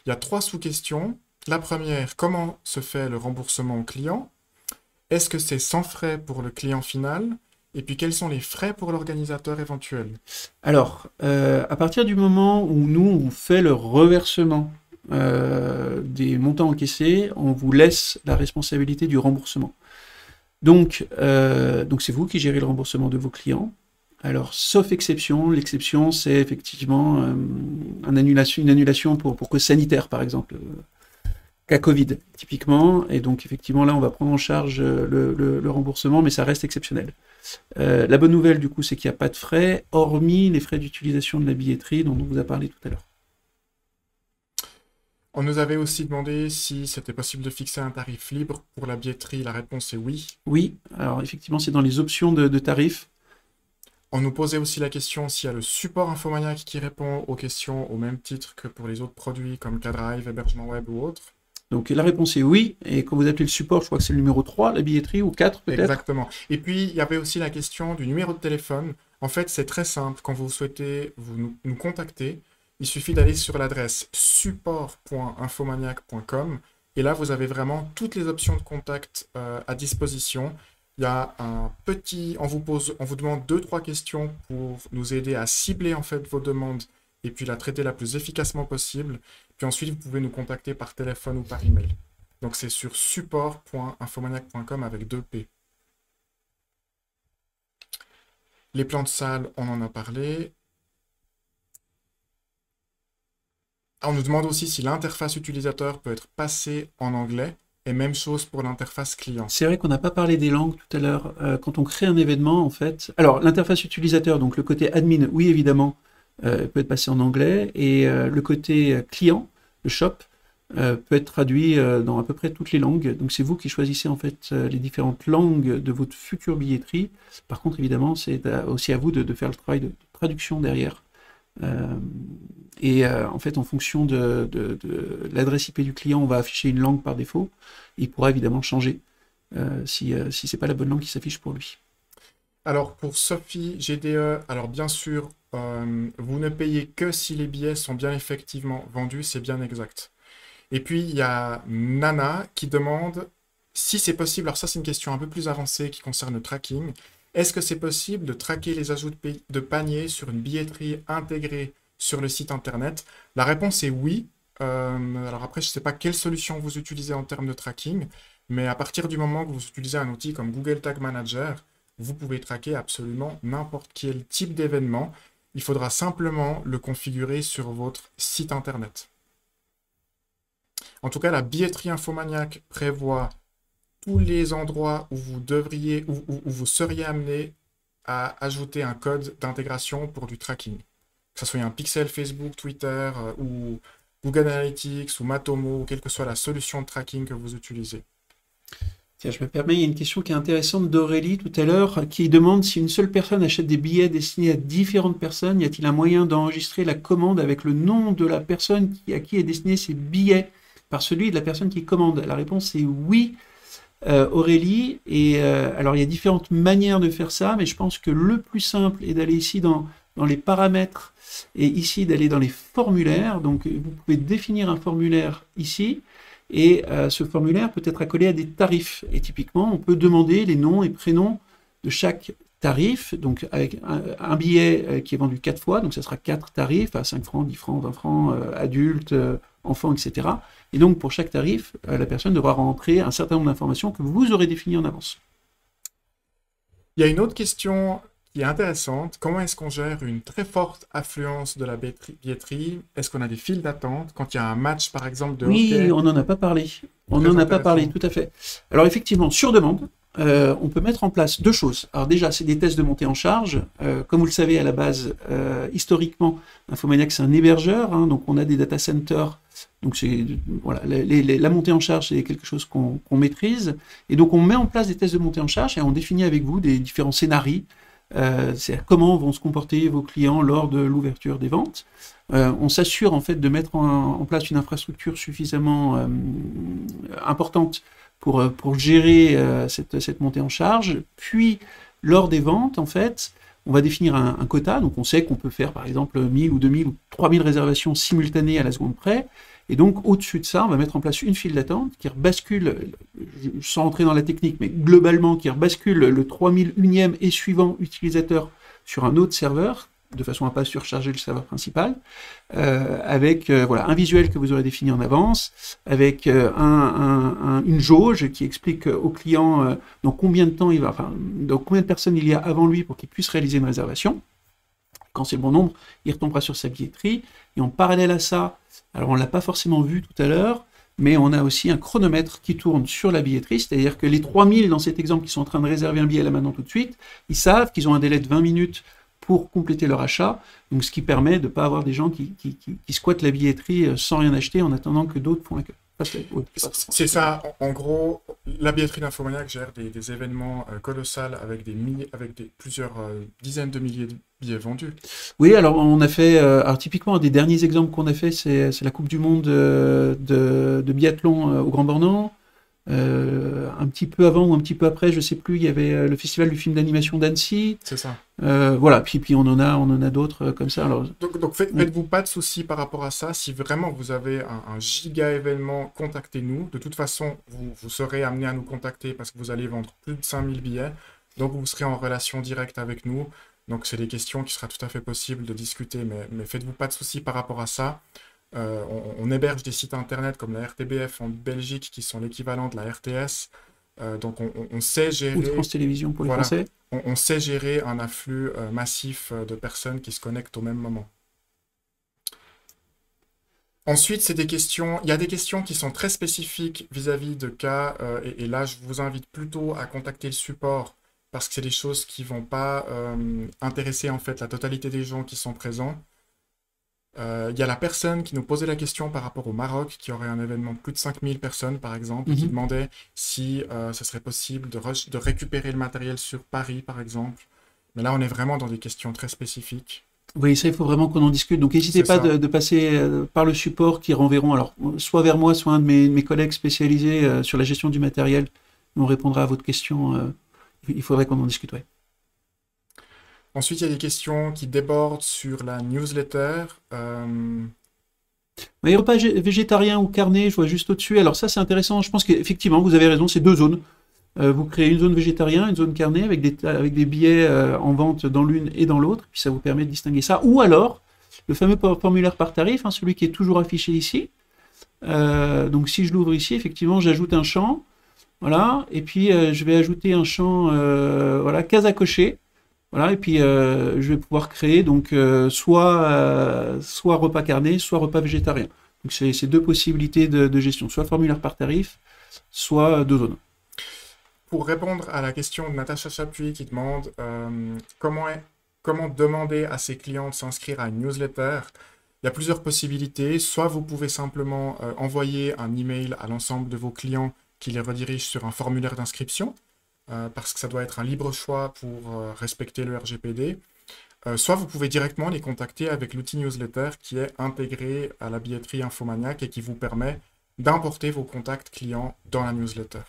Il y a 3 sous-questions. La première, comment se fait le remboursement au client? Est-ce que c'est sans frais pour le client final? Et puis, quels sont les frais pour l'organisateur éventuel? Alors, à partir du moment où nous, on fait le reversement des montants encaissés, on vous laisse la responsabilité du remboursement. Donc c'est vous qui gérez le remboursement de vos clients. Alors, sauf exception, l'exception, c'est effectivement une annulation pour cause sanitaire, par exemple, cas Covid, typiquement. Et donc, effectivement, là, on va prendre en charge le remboursement, mais ça reste exceptionnel. La bonne nouvelle, du coup, c'est qu'il n'y a pas de frais, hormis les frais d'utilisation de la billetterie dont on vous a parlé tout à l'heure. On nous avait aussi demandé si c'était possible de fixer un tarif libre pour la billetterie. La réponse est oui. Oui, alors effectivement, c'est dans les options de tarifs. On nous posait aussi la question s'il y a le support Infomaniac qui répond aux questions au même titre que pour les autres produits comme K-Drive, hébergement web ou autre. Donc la réponse est oui, et quand vous appelez le support, je crois que c'est le numéro 3, la billetterie, ou 4 peut-être. Exactement. Et puis, il y avait aussi la question du numéro de téléphone. En fait, c'est très simple. Quand vous souhaitez nous contacter, il suffit d'aller sur l'adresse support.infomaniac.com et là, vous avez vraiment toutes les options de contact à disposition. Il y a un petit... On vous demande 2-3 questions pour nous aider à cibler en fait vos demandes et puis la traiter la plus efficacement possible. Puis ensuite, vous pouvez nous contacter par téléphone ou par email. Donc c'est sur support.infomaniac.com avec 2 P. Les plans de salle, on en a parlé. On nous demande aussi si l'interface utilisateur peut être passée en anglais. Et même chose pour l'interface client. C'est vrai qu'on n'a pas parlé des langues tout à l'heure. Quand on crée un événement, en fait... Alors, l'interface utilisateur, donc le côté admin, oui, évidemment, peut être passé en anglais. Et le côté client, le shop, peut être traduit dans à peu près toutes les langues. Donc, c'est vous qui choisissez, en fait, les différentes langues de votre future billetterie. Par contre, évidemment, c'est aussi à vous de faire le travail de traduction derrière. En fait, en fonction de l'adresse IP du client, on va afficher une langue par défaut. Il pourra évidemment changer si c'est pas la bonne langue qui s'affiche pour lui. Alors pour Sophie GDE, alors bien sûr, vous ne payez que si les billets sont bien effectivement vendus, c'est bien exact. Et puis il y a Nana qui demande si c'est possible, alors ça c'est une question un peu plus avancée qui concerne le tracking. Est-ce que c'est possible de traquer les ajouts de panier sur une billetterie intégrée sur le site internet? La réponse est oui. Alors après, je ne sais pas quelle solution vous utilisez en termes de tracking, mais à partir du moment que vous utilisez un outil comme Google Tag Manager, vous pouvez traquer absolument n'importe quel type d'événement. Il faudra simplement le configurer sur votre site internet. En tout cas, la billetterie Infomaniac prévoit tous les endroits où vous devriez, où vous seriez amené à ajouter un code d'intégration pour du tracking. Que ce soit un pixel Facebook, Twitter, ou Google Analytics, ou Matomo, ou quelle que soit la solution de tracking que vous utilisez. Tiens, je me permets, il y a une question qui est intéressante d'Aurélie tout à l'heure, qui demande si une seule personne achète des billets destinés à différentes personnes, y a-t-il un moyen d'enregistrer la commande avec le nom de la personne à qui est destiné ces billets par celui de la personne qui commande? La réponse est oui. Aurélie, alors il y a différentes manières de faire ça, mais je pense que le plus simple est d'aller ici dans les paramètres et ici d'aller dans les formulaires. Donc vous pouvez définir un formulaire ici et ce formulaire peut être accolé à des tarifs. Et typiquement, on peut demander les noms et prénoms de chaque tarif, donc avec un billet qui est vendu 4 fois, donc ça sera 4 tarifs à 5 francs, 10 francs, 20 francs, adultes, enfants, etc. Et donc, pour chaque tarif, la personne devra rentrer un certain nombre d'informations que vous aurez définies en avance. Il y a une autre question qui est intéressante. Comment est-ce qu'on gère une très forte affluence de la billetterie? Est-ce qu'on a des files d'attente quand il y a un match, par exemple, de hockey? Oui, on n'en a pas parlé. On n'en a pas parlé, tout à fait. Alors, effectivement, sur demande, on peut mettre en place 2 choses. Alors déjà, c'est des tests de montée en charge. Comme vous le savez, à la base, historiquement, Infomaniac, c'est un hébergeur. Donc, on a des data centers Donc voilà, la montée en charge, c'est quelque chose qu'on maîtrise. Et donc on met en place des tests de montée en charge et on définit avec vous des différents scénarios. C'est-à-dire comment vont se comporter vos clients lors de l'ouverture des ventes. On s'assure en fait de mettre en place une infrastructure suffisamment importante pour gérer cette montée en charge. Puis, lors des ventes, en fait, on va définir un quota. Donc, on sait qu'on peut faire, par exemple, 1000 ou 2000 ou 3000 réservations simultanées à la seconde près. Et donc, au-dessus de ça, on va mettre en place une file d'attente qui rebascule, sans rentrer dans la technique, mais globalement, qui rebascule le 3001e et suivant utilisateur sur un autre serveur, de façon à ne pas surcharger le serveur principal, avec voilà, un visuel que vous aurez défini en avance, avec une jauge qui explique au client dans combien de temps dans combien de personnes il y a avant lui pour qu'il puisse réaliser une réservation. Quand c'est le bon nombre, il retombera sur sa billetterie. Et en parallèle à ça, alors on ne l'a pas forcément vu tout à l'heure, mais on a aussi un chronomètre qui tourne sur la billetterie, c'est-à-dire que les 3000 dans cet exemple qui sont en train de réserver un billet là maintenant tout de suite, ils savent qu'ils ont un délai de 20 minutes pour compléter leur achat, donc ce qui permet de ne pas avoir des gens qui squattent la billetterie sans rien acheter en attendant que d'autres font la queue. C'est ça, en gros, la billetterie d'Infomaniac gère des événements colossals avec plusieurs dizaines de milliers de billets vendus. Oui, alors on a fait, alors typiquement un des derniers exemples qu'on a fait, c'est la Coupe du Monde de biathlon au Grand Bornand. Un petit peu avant ou un petit peu après, je sais plus, il y avait le festival du film d'animation d'Annecy. C'est ça. Voilà, puis on en a d'autres comme ça. Alors... Donc faites-vous pas de soucis par rapport à ça. Si vraiment vous avez un giga événement, contactez-nous. De toute façon, vous serez amené à nous contacter parce que vous allez vendre plus de 5000 billets. Donc vous serez en relation directe avec nous. Donc c'est des questions qui sera tout à fait possible de discuter, mais faites-vous pas de soucis par rapport à ça. On héberge des sites internet comme la RTBF en Belgique qui sont l'équivalent de la RTS. Donc on sait gérer... Ou France Télévisions pour les Français. On sait gérer un afflux massif de personnes qui se connectent au même moment. Ensuite, c'est des questions... Il y a des questions qui sont très spécifiques vis-à-vis de cas, et là, je vous invite plutôt à contacter le support parce que c'est des choses qui ne vont pas intéresser en fait la totalité des gens qui sont présents. Il y a la personne qui nous posait la question par rapport au Maroc, qui aurait un événement de plus de 5000 personnes, par exemple, et qui demandait si ce serait possible de récupérer le matériel sur Paris, par exemple. Mais là, on est vraiment dans des questions très spécifiques. Oui, ça, il faut vraiment qu'on en discute. Donc, n'hésitez pas de passer par le support qui renverront, alors, soit vers moi, soit un de mes collègues spécialisés sur la gestion du matériel. On répondra à votre question. Il faudrait qu'on en discute, ouais. Ensuite, il y a des questions qui débordent sur la newsletter. Les repas végétariens ou carnés, je vois juste au-dessus. Alors ça, c'est intéressant. Je pense qu'effectivement, vous avez raison, c'est deux zones. Vous créez une zone végétarien, une zone carnée, avec des billets en vente dans l'une et dans l'autre. Puis ça vous permet de distinguer ça. Ou alors, le fameux formulaire par tarif, celui qui est toujours affiché ici. Donc si je l'ouvre ici, effectivement, j'ajoute un champ. Voilà. Et puis, je vais ajouter un champ, voilà, case à cocher. Voilà, et puis je vais pouvoir créer donc soit repas carné, soit repas végétarien. Donc c'est deux possibilités de gestion, soit formulaire par tarif, soit deux zones. Pour répondre à la question de Natacha Chapuis qui demande comment demander à ses clients de s'inscrire à une newsletter, il y a plusieurs possibilités. Soit vous pouvez simplement envoyer un email à l'ensemble de vos clients qui les redirige sur un formulaire d'inscription. Parce que ça doit être un libre choix pour respecter le RGPD. Soit vous pouvez directement les contacter avec l'outil newsletter qui est intégré à la billetterie Infomaniac et qui vous permet d'importer vos contacts clients dans la newsletter.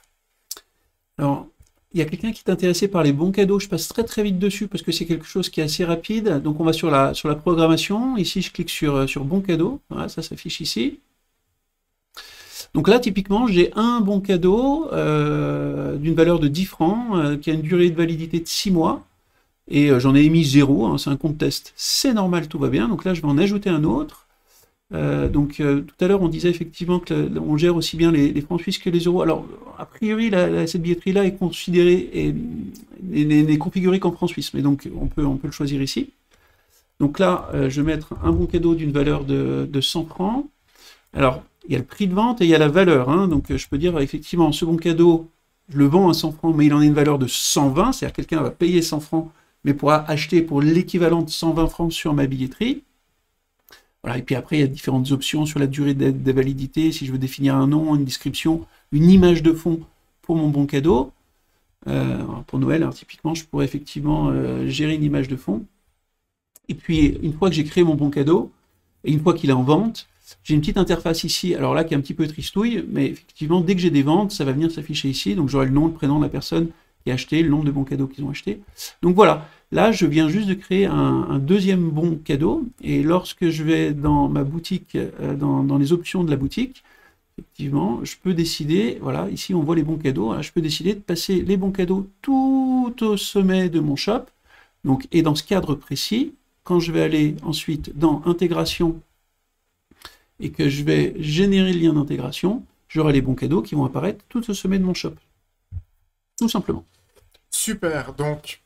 Alors, il y a quelqu'un qui est intéressé par les bons cadeaux. Je passe très très vite dessus parce que c'est quelque chose qui est assez rapide. Donc on va sur la programmation. Ici, je clique sur bons cadeaux. Voilà, ça s'affiche ici. Donc là, typiquement, j'ai un bon cadeau d'une valeur de 10 francs qui a une durée de validité de 6 mois. Et j'en ai émis 0, c'est un compte test. C'est normal, tout va bien. Donc là, je vais en ajouter un autre. Tout à l'heure, on disait effectivement qu'on gère aussi bien les francs suisses que les euros. Alors, a priori, cette billetterie-là est considérée et n'est configurée qu'en francs suisses. Mais donc, on peut le choisir ici. Donc là, je vais mettre un bon cadeau d'une valeur de 100 francs. Alors, il y a le prix de vente et il y a la valeur. Donc, je peux dire, effectivement, ce bon cadeau, je le vends à 100 francs, mais il en a une valeur de 120. C'est-à-dire que quelqu'un va payer 100 francs, mais pourra acheter pour l'équivalent de 120 francs sur ma billetterie. Voilà. Et puis après, il y a différentes options sur la durée de validité, si je veux définir un nom, une description, une image de fond pour mon bon cadeau. Pour Noël, alors, typiquement, je pourrais effectivement gérer une image de fond. Et puis, une fois que j'ai créé mon bon cadeau, et une fois qu'il est en vente, j'ai une petite interface ici, alors là qui est un petit peu tristouille, mais effectivement, dès que j'ai des ventes, ça va venir s'afficher ici. Donc j'aurai le nom, le prénom de la personne qui a acheté, le nombre de bons cadeaux qu'ils ont acheté. Donc voilà, là je viens juste de créer un deuxième bon cadeau. Et lorsque je vais dans ma boutique, dans les options de la boutique, effectivement, je peux décider, voilà, ici on voit les bons cadeaux, hein, je peux décider de passer les bons cadeaux tout au sommet de mon shop. Donc, et dans ce cadre précis, quand je vais aller ensuite dans intégration et que je vais générer le lien d'intégration, j'aurai les bons cadeaux qui vont apparaître tout au sommet de mon shop. Tout simplement. Super, donc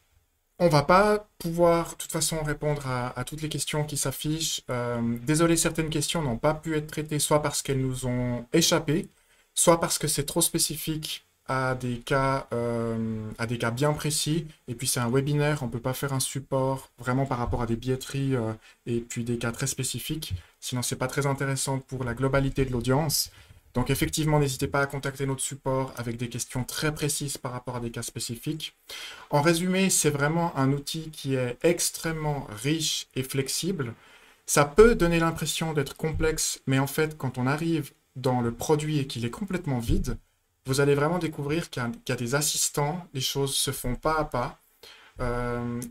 on va pas pouvoir de toute façon répondre à toutes les questions qui s'affichent. Désolé, certaines questions n'ont pas pu être traitées, soit parce qu'elles nous ont échappé, soit parce que c'est trop spécifique à des cas bien précis. Et puis c'est un webinaire, on ne peut pas faire un support vraiment par rapport à des billetteries et puis des cas très spécifiques. Sinon, c'est pas très intéressant pour la globalité de l'audience. Donc effectivement, n'hésitez pas à contacter notre support avec des questions très précises par rapport à des cas spécifiques. En résumé, c'est vraiment un outil qui est extrêmement riche et flexible. Ça peut donner l'impression d'être complexe, mais en fait, quand on arrive dans le produit et qu'il est complètement vide, vous allez vraiment découvrir qu'il y a des assistants, les choses se font pas à pas.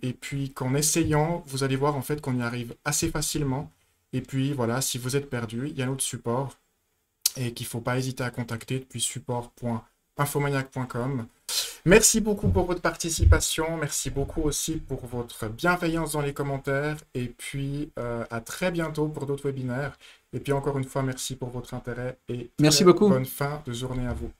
Et puis qu'en essayant, vous allez voir en fait qu'on y arrive assez facilement. Et puis voilà, si vous êtes perdu, il y a notre support et qu'il ne faut pas hésiter à contacter depuis support.infomaniac.com. Merci beaucoup pour votre participation, merci beaucoup aussi pour votre bienveillance dans les commentaires et puis à très bientôt pour d'autres webinaires. Et puis encore une fois, merci pour votre intérêt et Merci très beaucoup. bonne fin de journée à vous.